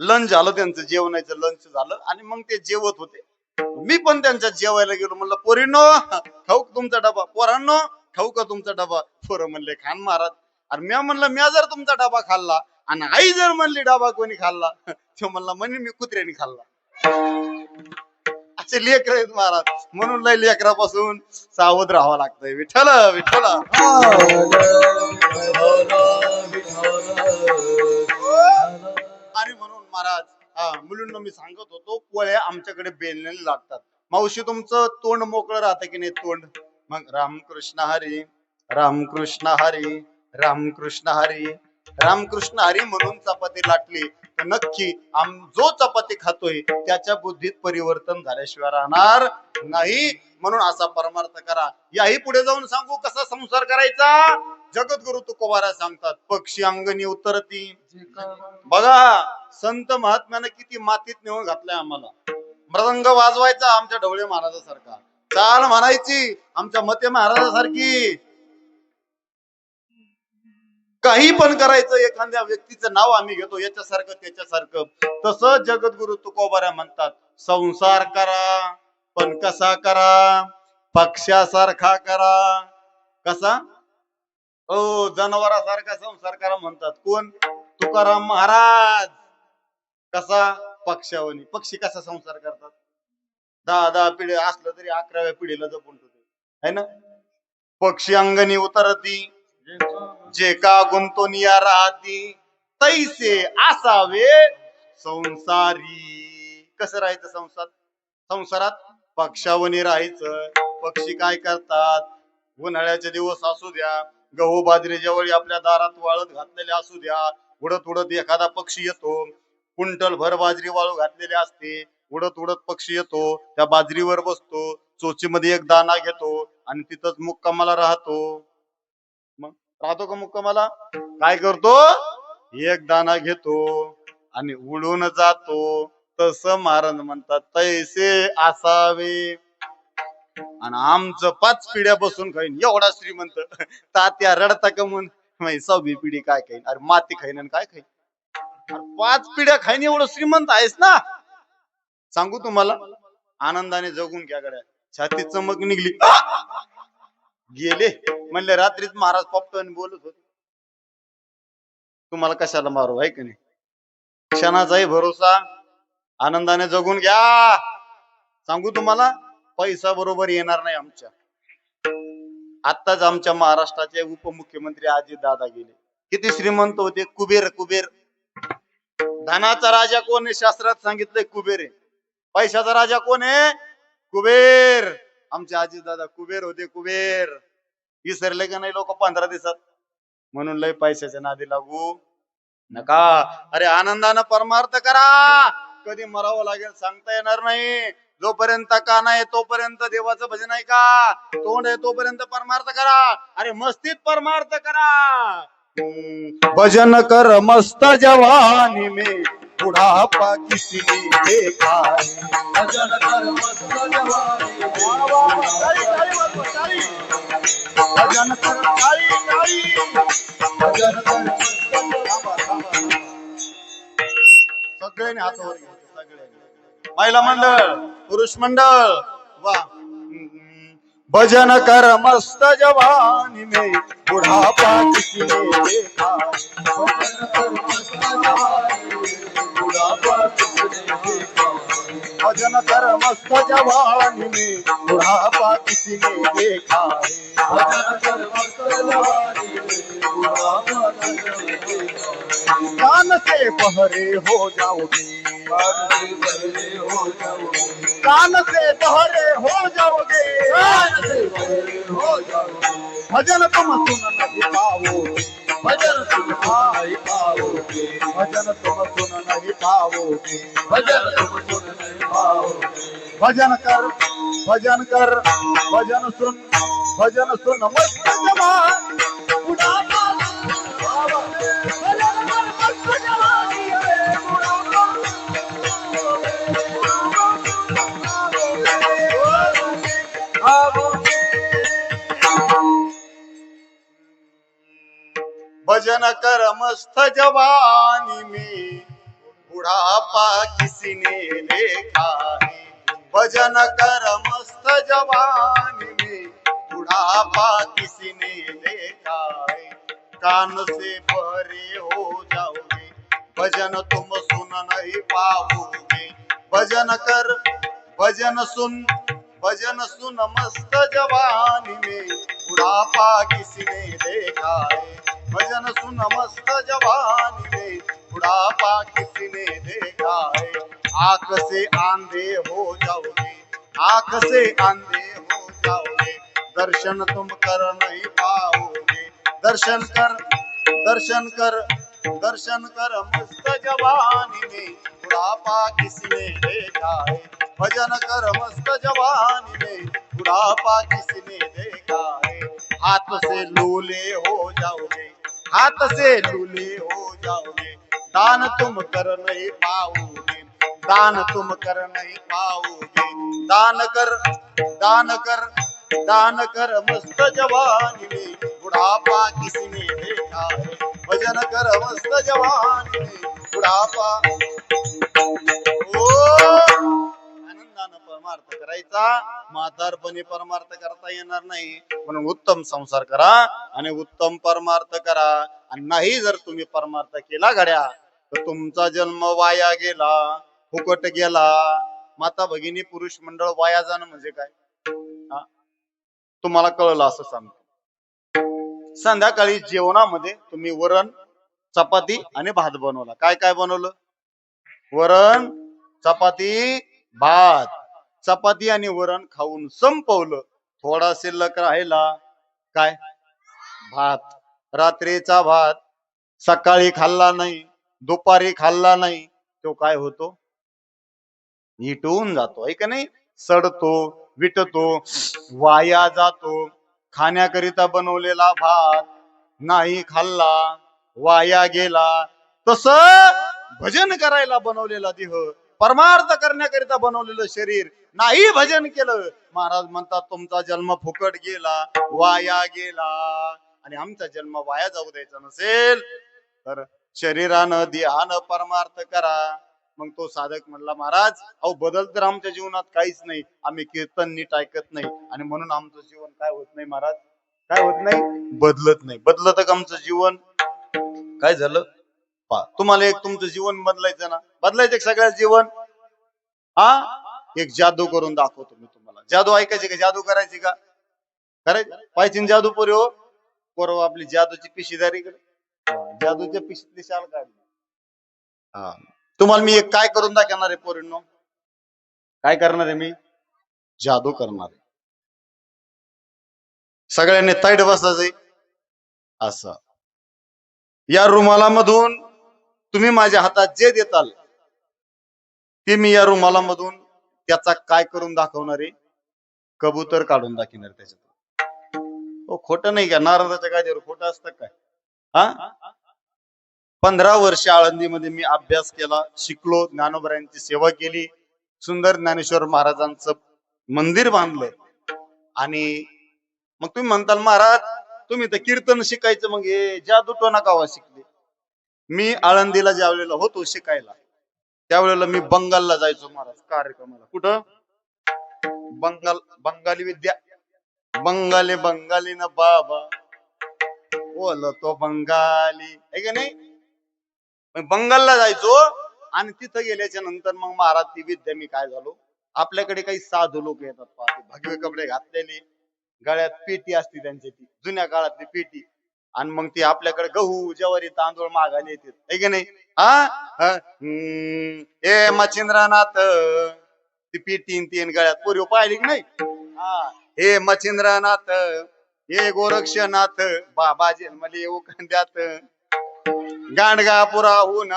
लंच झालं त्यांचं, जेवणाचं लंच झालं आणि मग ते जेवत होते. मी पण त्यांच्या जेवायला गेलो. म्हणलं पोरींनो खाऊ का तुमचा डबा, पोरांनो खाऊ का तुमचा डबा. पोरं म्हणले खान महाराज. आणि म्या म्हणलं, म्या जर तुमचा डबा खाल्ला आणि आई जर म्हणली डबा कोणी खाल्ला, तो म्हणला म्हणे मी कुत्र्याने खाल्ला. असे लेकर आहेत महाराज. म्हणून लय लेकरापासून सावध राहावं लागतंय. विठ्ठल विठ्ठल. आणि म्हणून महाराज, मुलींना मी सांगत होतो, पोळ्या आमच्याकडे बेलण्याला लागतात. मावशी तुमचं तोंड मोकळं राहतं की नाही, तोंड. मग रामकृष्ण हरी, रामकृष्ण हरी, रामकृष्ण हरी, रामकृष्ण हरी म्हणून चपाती लाटली तर नक्की जो चपाती खातोय त्याच्या बुद्धीत परिवर्तन झाल्याशिवाय राहणार नाही. म्हणून असा परमार्थ करा. याही पुढे जाऊन सांगू कसा संसार करायचा. जगद्गुरु तुकोबारा सांगतात, पक्षी अंगणी उतरती. बघा संत महात्म्यानं किती मातीत नेऊन घातलंय आम्हाला. मृदंग वाजवायचा आमच्या ढवळे महाराजासारखा, चाल म्हणायची आमच्या मते महाराजासारखी, काही पण करायचं. एखाद्या व्यक्तीचं नाव आम्ही घेतो, याच्यासारखं त्याच्यासारखं. तसं जगद्गुरु तुकोबारा म्हणतात, संसार करा पण कसा करा, पक्षासारखा करा. कसा, ओ जनावरासारखा संसार करा म्हणतात. कोण, तुकाराम महाराज. कसा, पक्षावनी. पक्षी कसा संसार करतात, 10 पिढ्या असलं तरी 11व्या पिढीला जपून ठेवते, है ना. पक्षी अंगणी उतरती, जे का गुंतोनिया राहती, तैसे असावे संसारी. कसं राहायचं संसारात, पक्षावनी राहायचं. पक्षी काय करतात, उन्हाळ्याचे दिवस असू द्या, गहू बाजरी जवळ आपल्या दारात वाळत घातलेले असू द्या, उडत उडत एखादा पक्षी येतो. कुंटल भर बाजरी वाळू घातलेली असते, उडत उडत पक्षी येतो, त्या बाजरीवर बसतो, चोचीमध्ये एक दाना घेतो आणि तिथंच मुक्कामाला राहतो. मग राहतो का मुक्कामाला, काय करतो, एक दाना घेतो आणि उडून जातो. तसं महाराज म्हणतात, तैसे असावे. आणि आमचं 5 पिढ्या बसून खाईन एवढा श्रीमंत. तात्या रडता का म्हणून, 6वी पिढी काय खाईन, अरे माती खाईन आणि काय खाईन. 5 पिढ्या खाईन एवढं श्रीमंत आहेस ना. सांगू तुम्हाला, आनंदाने जगून घ्या गड्या. छाती चमक निघली, गेले म्हणले. रात्रीच महाराज पप्पाने बोलत होते, तुम्हाला कशाला मारू, आहे की नाही. क्षणाचाही भरोसा, आनंदाने जगून घ्या. सांगू तुम्हाला, पैसा बरोबर येणार नाही आमच्या. आताच आमच्या महाराष्ट्राचे उपमुख्यमंत्री अजित दादा गेले, किती श्रीमंत होते, कुबेर. कुबेर, धनाचा राजा कोण आहे, शास्त्रात सांगितलंय कुबेर आहे. पैशाचा राजा कोण आहे, कुबेर. आमचे अजित दादा कुबेर होते, कुबेर. विसरले का नाही लोक 15 दिवसात. म्हणून लय पैशाच्या नादी लागू नका. अरे आनंदानं परमार्थ करा. कधी मरावं लागेल सांगता येणार नाही. जोपर्यंत कान आहे तोपर्यंत देवाचं भजन आहे का, तोंड आहे तोपर्यंत परमार्थ करा. अरे मस्तीत परमार्थ करा. भजन कर मस्त जवानी में बुढ़ापा किसी ने देखा है. भजन कर मस्त जवानी में भजन कर काळी काळी. भजन कर मस्त जवानी सगळ्यांनी हातावर घ्यायचे, सगळ्यांनी. महिला मंडळ, पुरुष मंडळ, वा. भजन कर मस्त जवानी में बुढ़ापा किसी ने देखा है. भजन कर मस्त जवानी में बुढ़ापा किसने देखा भजन कर मस्त जवानी में बुढ़ापा किसी ने देखा है. भजन कर मस्त जवानी में बुढ़ापा किसने देखा कान से बहरे हो जाओगे, बहरे हो जाओगे कान से बहरे हो जाओगे. कान से बहरे हो जाओगे भजन तुम सुन नहीं पाओगे, भजन तुम नहीं पाओगे भजन तुम सुन नहीं पाओगे. भजन तुम सुन नहीं पाओगे भजन कर, भजन कर, भजन सुन मस्त जवान बुढ़ापा. भजन कर मस्त जवानी में बुढ़ापा भजन कर मस्त जवानी में बुढ़ापा किसी ने देखा है. भजन कर मस्त जवानी में बुढ़ापा किसी ने देखा है. कान से बहरे हो जाओगे, भजन तुम सुन नहीं पाओगे. भजन कर, भजन सुन मस्त जवानी में बुढ़ापा किसी ने देखा है. भजन सुन मस्त जवानी में बुढ़ापा किसी ने देखा है. आंख से आंधे हो जाओगे, आंख से आंधे हो जाओगे. दर्शन तुम कर नहीं पाओगे. दर्शन कर, दर्शन कर, दर्शन कर मस्त जवानी में बुढ़ापा किसी ने देखा है. भजन कर मस्त जवानी में बुढ़ापा किसी ने देखा है. हाथ से लूले हो जाओगे, हाथ से लूले हो जाओगे. दान तुम कर नहीं पाओगे, दान तुम कर नहीं पाओगे. दान कर, दान कर, दान कर मस्त जवानी में बुढ़ापा किसी ने देखा है. भजन कर मस्त जवानी में बुढ़ापा. ओ आनंदानं परमार्थ करायचा. म्हातारपणी परमार्थ करता येणार नाही, म्हणून उत्तम संसार करा आणि उत्तम परमार्थ करा. आणि नाही जर तुम्ही परमार्थ केला गड्या तर तुमचा जन्म वाया गेला, फुकट गेला. माता भगिनी पुरुष मंडळ वाया जाणं म्हणजे काय, हा? तुम्हाला कळलं असं सांगतो. संध्याकाळी जेवणामध्ये तुम्ही वरण, चपाती आणि भात बनवला. काय काय बनवलं? वरण, चपाती, भात. चपाती आणि वरण खाऊन संपवलं. थोडा शिल्लक राहिला काय? भात. रात्रीचा भात सकाळी खाल्ला नाही, दुपारी खाल्ला नाही, तो काय होतो? हिटून जातो, आहे का नाही? सडतो, विटतो, वाया जातो. खाण्याकरिता बनवलेला भात नाही खाल्ला, वाया गेला. तस भजन करायला बनवलेला देह, परमार्थ करण्याकरिता बनवलेलं शरीर नाही भजन केलं, महाराज म्हणतात तुमचा जन्म फुकट गेला, वाया गेला. आणि आमचा जन्म वाया जाऊ द्यायचा नसेल तर शरीरानं ध्यान परमार्थ करा. मग तो साधक म्हणला, महाराज अहो बदल तर आमच्या जीवनात काहीच नाही, आम्ही कीर्तन नीट ऐकत नाही आणि म्हणून आमचं जीवन काय होत नाही महाराज, काय होत नाही, बदलत नाही. बदलत का आमचं जीवन? काय झालं पा, तुम्हाला एक तुमचं जीवन बदलायचं ना, बदलायचं सगळ्यात जीवन. हा, एक जादू करून दाखवतो मी तुम्हाला. जादू ऐकायची का? जादू करायची का? करायची पाहिजे जादू पोरी. हो पोरव आपली जादूची पिशीदारी कडे, जादूच्या पिशीतली शाल काढली. हा, तुम्हाला मी एक काय करून दाखवणार आहे पोरींनो? काय करणार आहे मी? जादू करणार आहे. सगळ्यांनी ताईट बसायचंय असं. या रुमाला मधून तुम्ही माझ्या हातात जे देताल ते मी या रुमाला मधून त्याचा काय करून दाखवणार आहे? कबूतर काढून दाखवणार त्याच्यात. हो, खोटं नाही का? नारदाच्या गादीवर खोटं असतं काय? हा, 15 वर्ष आळंदीमध्ये मी अभ्यास केला, शिकलो, ज्ञानोबरायांची सेवा केली, सुंदर ज्ञानेश्वर महाराजांचं मंदिर बांधलं. आणि मग तुम्ही म्हणताल महाराज तुम्ही तर कीर्तन शिकायचं, मग हे जादू टोना कावा शिकले? मी आळंदीला ज्यावेळेला होतो शिकायला त्यावेळेला मी बंगालला जायचो महाराज कार्यक्रमाला. कुठं? बंगाली विद्या. बंगाली ना बाबा बोलतो बंगाली, आहे का नाही? मग बंगालला जायचो आणि तिथं गेल्याच्या नंतर मग महाराज ती विद्या मी काय झालो, आपल्याकडे काही साधू लोक येतात पहा, भगवे कपडे घातलेले, गळ्यात पेटी असते त्यांची, ती जुन्या काळातली पेटी, आणि मग ती आपल्याकडे गहू ज्वारी तांदूळ मागायला येतात, आहे की नाही? हा, ए मच्छिंद्रनाथ, ती पेटी तीन गळ्यात पूर्व पाहिली की नाही? हा, हे मच्छिंद्रनाथ, हे गोरक्षनाथ, बाबा जन्मले येऊ कंद्यात, गाणगापुराहून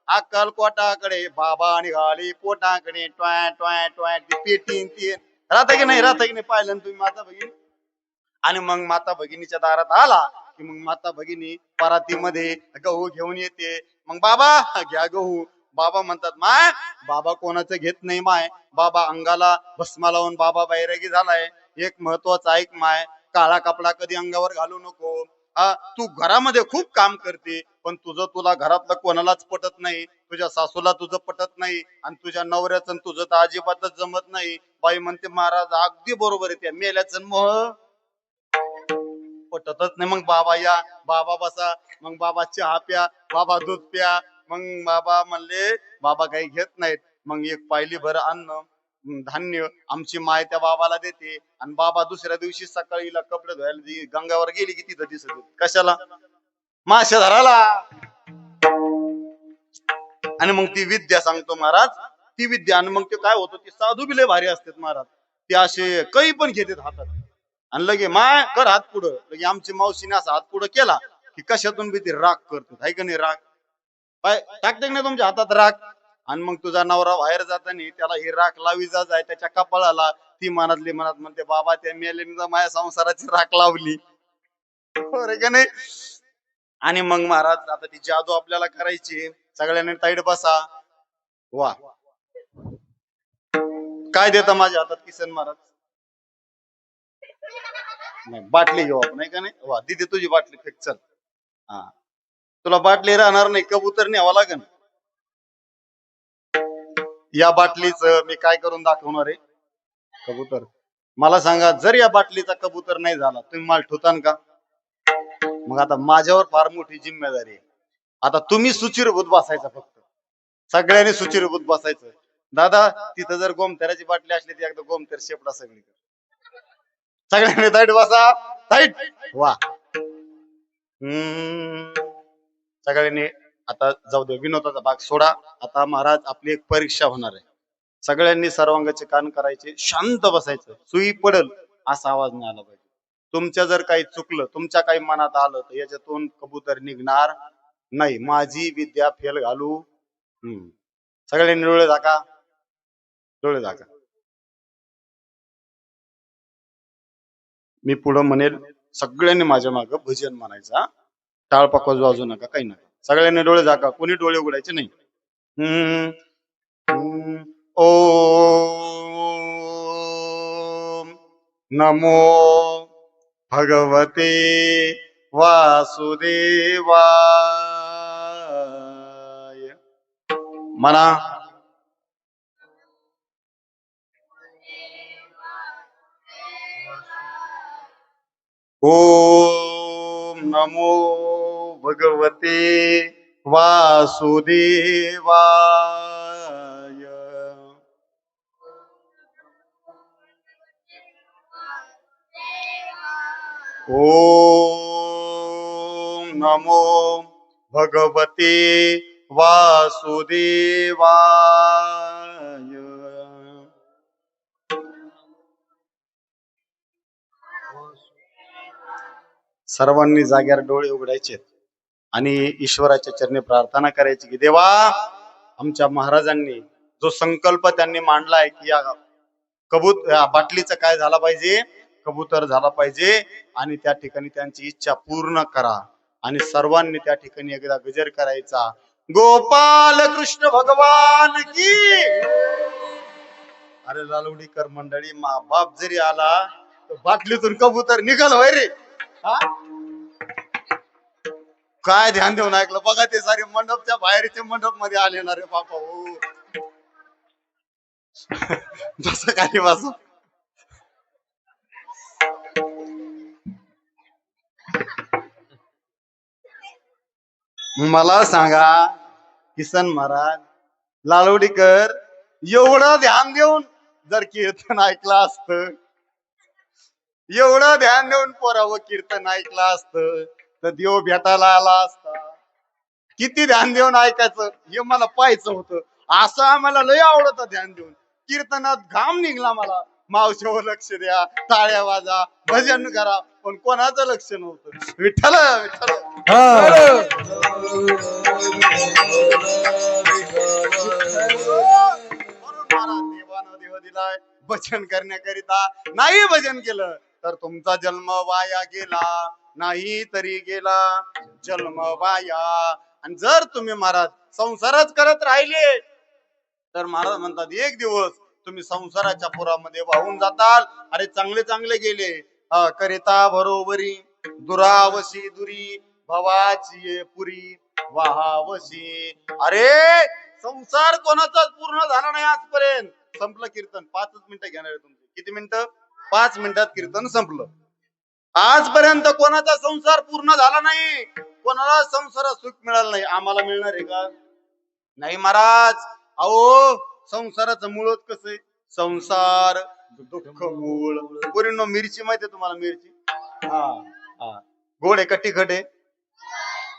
अक्कलकोटाकडे बाबा निघाली पोटाकडे, टॉय टॉय टॉय, ती पेटी तीन राहता की नाही? राहता की नाही? पाहिलं ना तुम्ही माता भगिनी? आणि मग माता भगिनीच्या दारात आला की मग माता भगिनी परातीमध्ये गहू घेऊन येते. मग बाबा घ्या गहू. बाबा म्हणतात माय, बाबा कोणाचं घेत नाही माय, बाबा अंगाला भस्मा लावून बाबा बैरागी झालाय. एक महत्वाचं ऐक माय, काळा कपडा कधी अंगावर घालू नको. हा, तू घरामध्ये खूप काम करते पण तुला घरातलं कोणालाच पटत नाही, तुझ्या सासूला तुझं पटत नाही, आणि तुझ्या नवऱ्याचं तुझं तर अजिबातच जमत नाही. बाई म्हणते महाराज अगदी बरोबर आहे, त्या मेल्याचं मोह पटतच नाही. मग बाबा या, बाबा बसा, मग बाबा चहा प्या, बाबा दूध प्या. मग बाबा म्हणले बाबा काही घेत नाहीत. मग एक पायली भर अन्न धान्य आमची माय त्या बाबाला देते, आणि बाबा दुसऱ्या दिवशी सकाळीला कपडे धुवायला गंगावर गेली की तिथं दिसत कशाला? मासे धराला. आणि मग ती विद्या सांगतो महाराज, ती विद्या, आणि मग ते काय होतं, ती साधू बिले भारी असतात महाराज, ते असे काही पण घेतात हातात, आणि लगे माय कर हात पुढं, लगे आमची मावशीने असा हात पुढं केला की कशातून बी ते राग करतो, आहे का नाही? राग काय टाकते नाही तुमच्या हातात राग, आणि मग तुझा नवरा बाहेर जाताना त्याला ही राख लावी जाय त्याच्या कपाळाला, ती मनातली मनात म्हणते बाबा त्या मेलेने माझ्या संसाराची राख लावली, बरोबर का नाही? आणि मग महाराज आता ती जादू आपल्याला करायची, सगळ्यांनी ताईड बसा. वा, काय देता माझ्या हातात किसन महाराज? नाही, बाटली घेऊ आपण, आहे का नाही? वा दिदी तुझी बाटली फेक, चल. हा, तुला बाटली राहणार नाही, कबूतर न्यावं लागेल. या बाटलीच मी काय करून दाखवणार आहे? कबूतर. मला सांगा, जर या बाटलीचा कबूतर नाही झाला तुम्ही माल ठेवतान का? मग आता माझ्यावर फार मोठी जिम्मेदारी आहे. आता तुम्ही सुचिरभूत बसायचं, फक्त सगळ्यांनी सुचिरभूत बसायचं. दादा तिथं जर गोमतेराची बाटली असली ती एकदा गोमतेर शेपडा सगळी, सगळ्यांनी ताईट बसा, ताईट. वा, सगळ्यांनी आता जाऊ दे, विनोदाचा भाग सोडा. आता महाराज आपली एक परीक्षा होणार आहे, सगळ्यांनी सर्वांगाचे कान करायचे, शांत बसायचं, सुई पडल असा आवाज नाही आला पाहिजे. तुमच्या जर काही चुकलं, तुमच्या काही मनात आलं तर याच्यातून कबूतर निघणार नाही. माझी विद्या फेल घालू. सगळ्यांनी डोळे झाका, डोळे झाका. मी पुढं म्हणेल, सगळ्यांनी माझ्या मागं भजन म्हणायचा, टाळपाकवाज वाजू नका, काही नका. सगळ्यांनी डोळे झाका, कोणी डोळे उघडायचे नाही. ओ नमो भगवते वासुदेवाय. म्हणा, ओम नमो भगवते वासुदेवाय. ओम नमो भगवते वासुदेवाय. सर्वांनी जाग्यावर डोळे उघडायचे आणि ईश्वराच्या चरणी प्रार्थना करायची की देवा, आमच्या महाराजांनी जो संकल्प त्यांनी मांडलाय की या बाटलीचं काय झाला पाहिजे, कबूतर झाला पाहिजे, आणि त्या ठिकाणी त्यांची इच्छा पूर्ण करा. आणि सर्वांनी त्या ठिकाणी एकदा गजर करायचा, गोपाल कृष्ण भगवान की. अरे लालवडीकर मंडळी, मा बाप जरी आला तर बाटलीतून कबूतर निघाल होय रे. हा? काय ध्यान देऊन ऐकलं बघा, ते सारे मंडपच्या बाहेरचे मंडप मध्ये आले ना रे बापा हो. जसं काही बस. मला सांगा किसन महाराज, लालवडीकर एवढं ध्यान देऊन जर कीर्तन ऐकलं असतं, एवढं ध्यान देऊन पोरावं कीर्तन ऐकलं असतं तर देव भेटायला आला असता. किती ध्यान देऊन ऐकायचं हे मला पाहायचं होतं. असं आम्हाला लय आवडतं ध्यान देऊन. कीर्तनात घाम निघला मला. मावशीवर लक्ष द्या, टाळ्या वाजा, भजन करा, पण कोणाचं लक्ष नव्हतं. विठ्ठल विठ्ठल. म्हणून महाराज देवानं देव दिलाय भजन करण्याकरिता. नाही भजन केलं तर तुमचा जन्म वाया गेला, नाही तरी गेला जन्म वाया. आणि जर तुम्ही महाराज संसारच करत राहिले तर महाराज म्हणतात एक दिवस तुम्ही संसाराच्या पुरामध्ये वाहून जाताल. अरे चांगले चांगले गेले करिता बरोबरी, दुरावशी दुरी, भवाची पुरी वाहावशी. अरे संसार कोणाचाच पूर्ण झाला नाही आजपर्यंत. संपलं कीर्तन. 5 मिनिटं घेणार आहे तुमचे. किती मिनिटं? 5 मिनिटात कीर्तन संपलं. आजपर्यंत कोणाचा संसार पूर्ण झाला नाही, कोणाला संसारात सुख मिळालं नाही. आम्हाला मिळणार आहे का? नाही महाराज. अहो संसाराचं मूळच कसं आहे? संसार दुःख मूळ. पोरींनो मिरची माहिती आहे तुम्हाला? मिरची हा गोड आहे का तिखट आहे?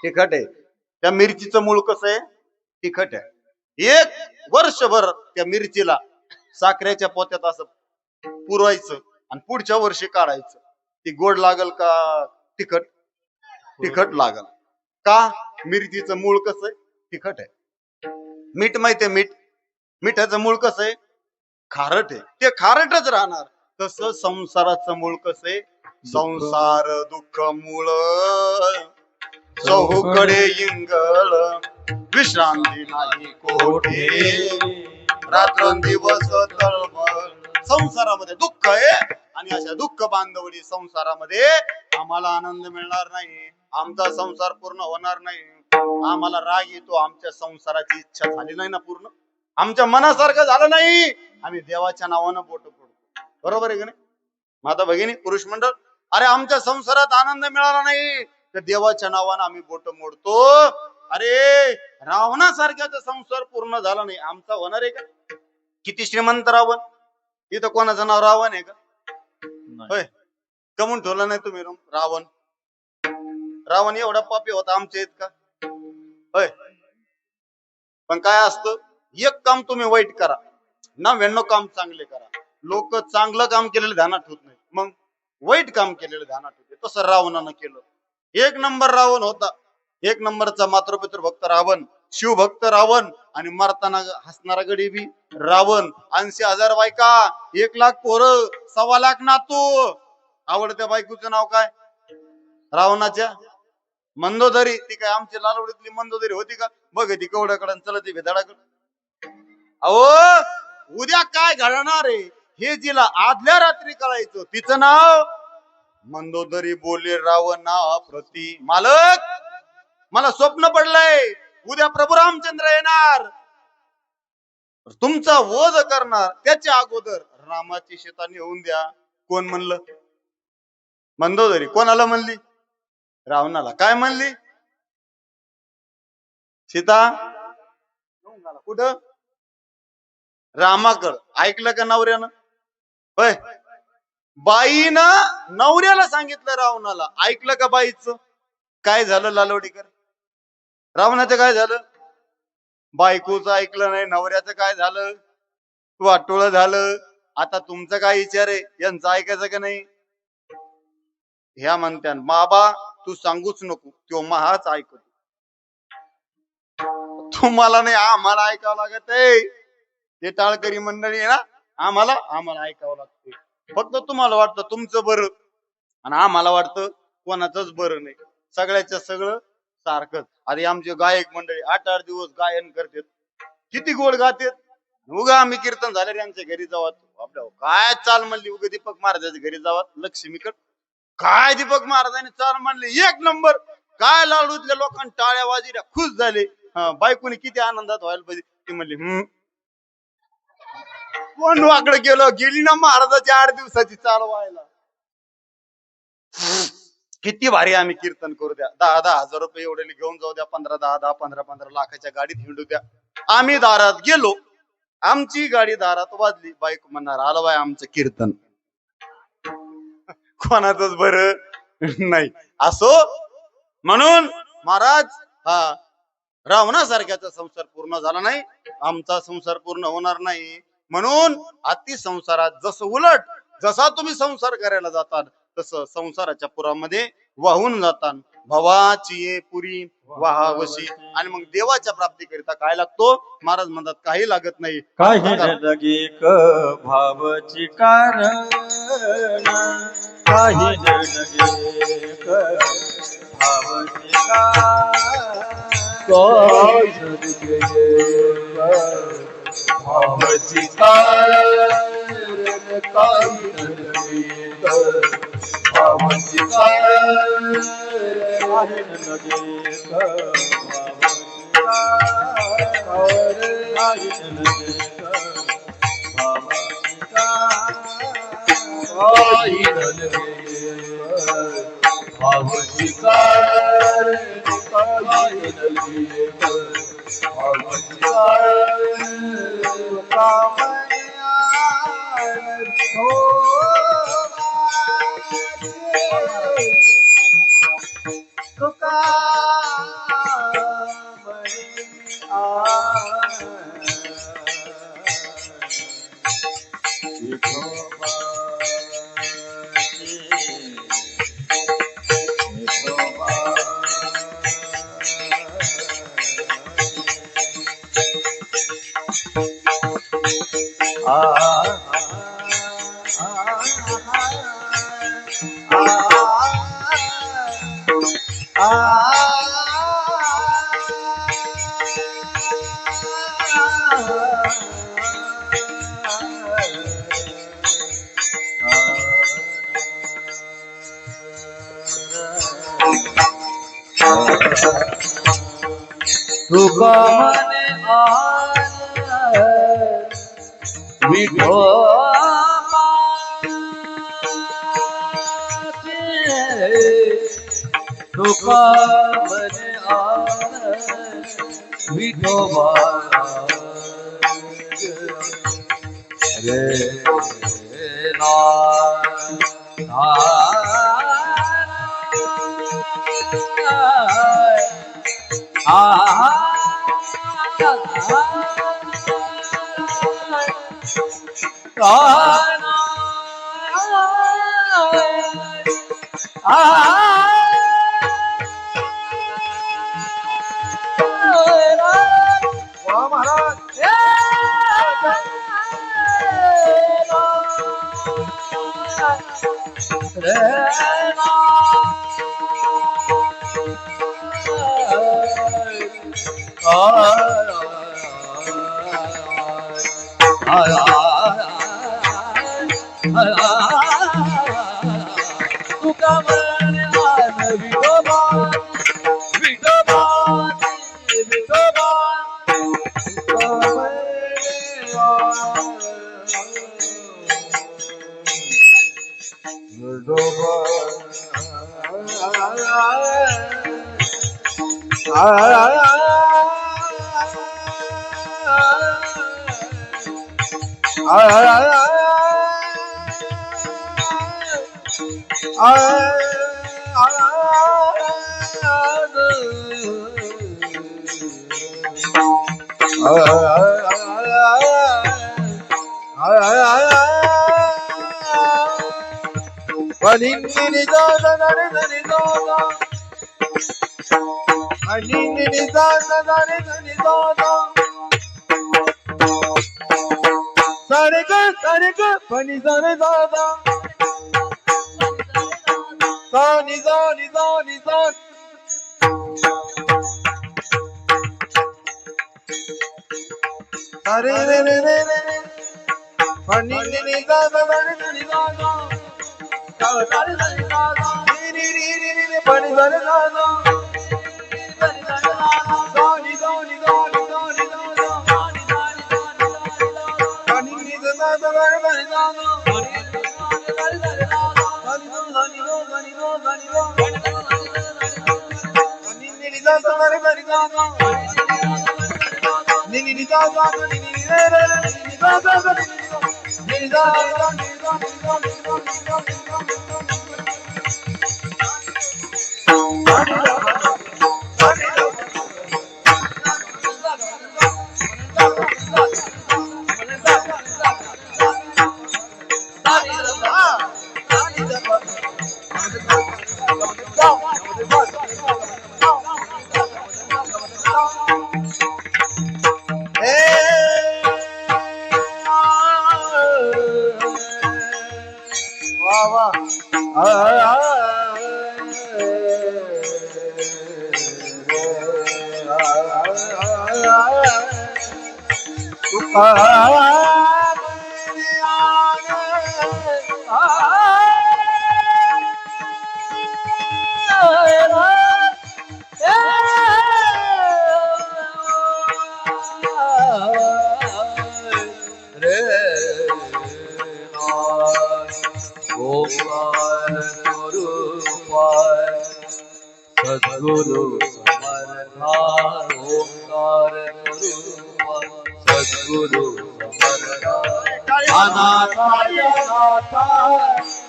तिखट आहे. त्या मिरचीचं मूळ कसं आहे? तिखट आहे. 1 वर्षभर त्या मिरचीला साखरेच्या पोत्यात असं पुरवायचं आणि पुढच्या वर्षी काढायचं. ती गोड लागल का तिखट? तिखट लागल. का? मिरचीचं मूळ कसं आहे? तिखट आहे. मीठ माहितीये? मिठाचं मूळ कसं आहे? खारट आहे. ते खारटच राहणार. तसं संसाराचं मूळ कसं आहे? संसार दुःख मूळ, चहूकडे इंगळ, विश्रांती नाही कोठे, रात्रंदिवस तळमळ. संसारामध्ये दुःख आहे आणि अशा दुःख बांधवडी संसारामध्ये आम्हाला आनंद मिळणार नाही. आमचा संसार पूर्ण होणार नाही. आम्हाला राग येतो. आमच्या संसाराची इच्छा झाली नाही ना पूर्ण. आमच्या मनासारखं झालं नाही. आम्ही देवाच्या नावानं बोट पडतो. बरोबर आहे का नाही माता भगिनी पुरुष मंडळ? अरे आमच्या संसारात आनंद मिळाला नाही तर देवाच्या नावानं आम्ही बोट मोडतो. अरे रावणासारख्याचा संसार पूर्ण झाला नाही, आमचा होणार आहे का? किती श्रीमंत रावण. इथं कोणाचं नाव रावण आहे का? होय. कमून ठेवलं नाही तुम्ही रावण? रावण एवढा पापी होता आमच्या इतका? होय. पण काय असतं, एक काम तुम्ही वाईट करा, 99 काम चांगले करा. लोक चांगलं काम केलेलं ध्यानात ठेवत नाही, मग वाईट काम केलेलं ध्यानात ठेवते. तसं रावणानं केलं. 1 नंबर रावण होता. 1 नंबरचा मातृपितृ भक्त रावण, शिवभक्त रावण, आणि मरताना हसणारा गडी बी रावण. 80,000 बायका, 1 लाख पोरं, 1.25 लाख नातू. आवडत्या बायकोचं नाव काय? रावणाच्या मंदोदरी. ती काय आमची लालवडीतली मंदोदरी होती का? बघ ती कवड्याकडे चलत भेदाडाकडे. अहो उद्या काय घडणार आहे हे जिला आदल्या रात्री कळायचं, तिचं नाव मंदोदरी. बोले रावणा प्रती, मालक मला स्वप्न पडलंय, उद्या प्रभू रामचंद्र येणार, तुमचा वध करणार. त्याच्या अगोदर रामाची सीता नेऊन द्या. कोण म्हणलं? मंदोदरी. कोणाला म्हणली? रावणाला. काय म्हणली? सीता कुठं? रामाकड. ऐकलं का नवऱ्यानं? होय. बाईनं नवऱ्याला सांगितलं रावणाला. ऐकलं का बाईचं? काय झालं लालवडीकर? रावणाचं काय झालं? बायकोचं ऐकलं नाही, नवऱ्याचं काय झालं? वाटोळं झालं. आता तुमचं काय विचार आहे? यांचं ऐकायचं का नाही? ह्या म्हणत्यान बाबा तू सांगूच नको, तो महाच ऐकतो. तुम्हाला नाही आम्हाला ऐकावं लागत आहे. ते टाळकरी मंडळी आहे ना, आम्हाला ऐकावं लागते. फक्त तुम्हाला वाटतं तुमचं बरं आणि आम्हाला वाटतं कोणाचंच बरं नाही. सगळ्याच्या सगळं सारखंच. अरे आमचे गायक मंडळी 8-8 दिवस गायन करतात, किती गोड गातात. उगा आम्ही कीर्तन झाले यांच्या घरी जावा, आपल्या काय चाल म्हणली, उगा दीपक महाराजाच्या घरी जावा लक्ष्मीकड, काय दीपक महाराजांनी चाल म्हणली एक नंबर, काय लाडूतल्या लोकांनी टाळ्या वाजल्या, खुश झाले. बायकोनी किती आनंदात व्हायला पाहिजे. ती म्हणली कोण वाकडं गेलो, गेली ना महाराजाची 8 दिवसाची चाल व्हायला. किती भारी आम्ही कीर्तन करू द्या. 10-10 हजार रुपये एवढे घेऊन जाऊ द्या, 15-10 15-15 लाखाच्या गाडीत हिंडू द्या. आम्ही दारात गेलो, आमची गाडी दारात वाजली, बाईक म्हणणार आलं बाय आमचं कीर्तन. कोणाचंच बरं नाही. असो म्हणून महाराज, हा रावणासारख्याचा संसार पूर्ण झाला नाही, आमचा संसार पूर्ण होणार नाही. म्हणून अति संसारात जसं उलट, जसा तुम्ही संसार करायला जातात तसं संसाराच्या पुरामध्ये वाहून जातात. भवाची पुरी वाहावशी. आणि मग देवाच्या प्राप्तीकरिता काय लागतो? महाराज म्हणतात काही लागत नाही. काही लगे भावची कारण, काही लगे भावची भावची कारण, काही लगे भावची कारण, काही तुका मने तुका मने विठोबा रे ना सारे ग फणी सारे दादा सा नि सा नि सा नि सा सारे रे फणी नि नि सा सा रे नि सा सा सारे रे सा सा रि रि रि रि रि फणी सारे दादा सा नि सा नि सा नि सा नि सा फणी नि सा सा रे फणी सा सा सद्गुरु समर्था ओंकार सद्गुरु समर्था अनाथाय नाथा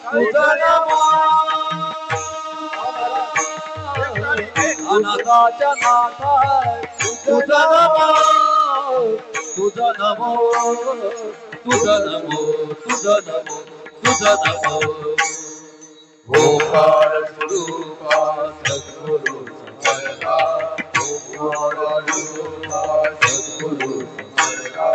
तुझ नमा अनाथाच्या नाथा तुझ नमा तुझ नमो तुझ नमो तुझ नमो तुझ नमो ओंकार स्वरूपा सद्गुरु समर्था ओंकार स्वरूपा सद्गुरु समर्था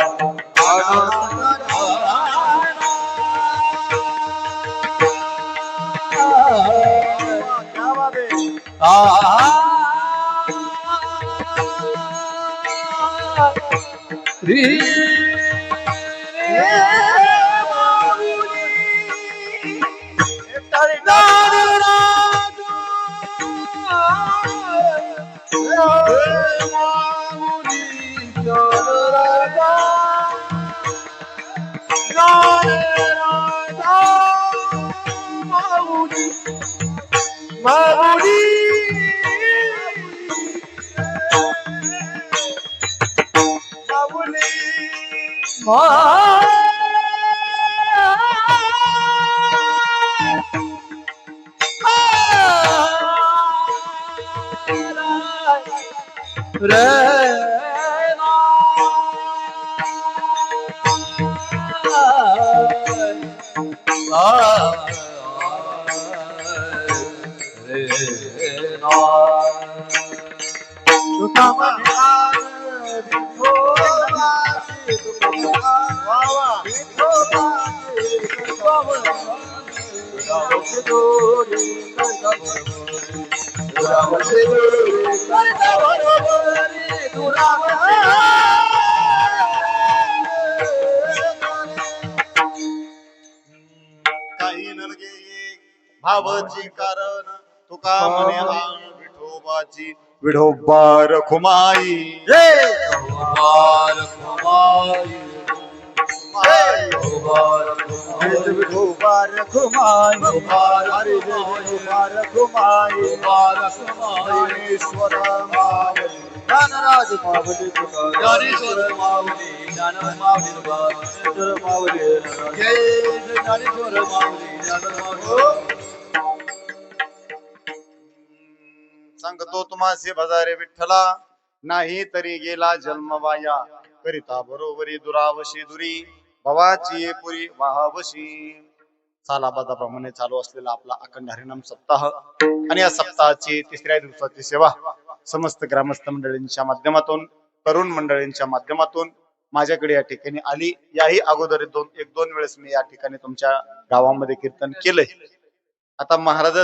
काही नलगे भावची कारण तुका म्हणे आण विठोबाची विठोबा रखुमाई विठोबा रखुमाई हरे विठोबा रखुमाई ज्ञानेश्वर मावली ज्ञानराज मावली ज्ञानेश्वर मावली ज्ञान मावली ज्ञानेश्वर मावली जय ज्ञानेश्वर मावली ज्ञान मावली सांगतो तुम्हासे भजारे विठ्ठला नाही तरी गेला जन्म वाया करिता बरोबरी दुरावशी दुरी भवाची पुरी वाहावशी सालाबादाप्रमाणे चालू असलेला आपला अखंड हरिनाम सप्ताह आणि या सप्ताहाची तिसऱ्या दिवसाची सेवा समस्त ग्रामस्थ मंडळींच्या माध्यमातून तरुण मंडळींच्या माध्यमातून माझ्याकडे या ठिकाणी आली. याही अगोदर एक दोन वेळेस मी या ठिकाणी तुमच्या गावामध्ये कीर्तन केलंय. आता महाराज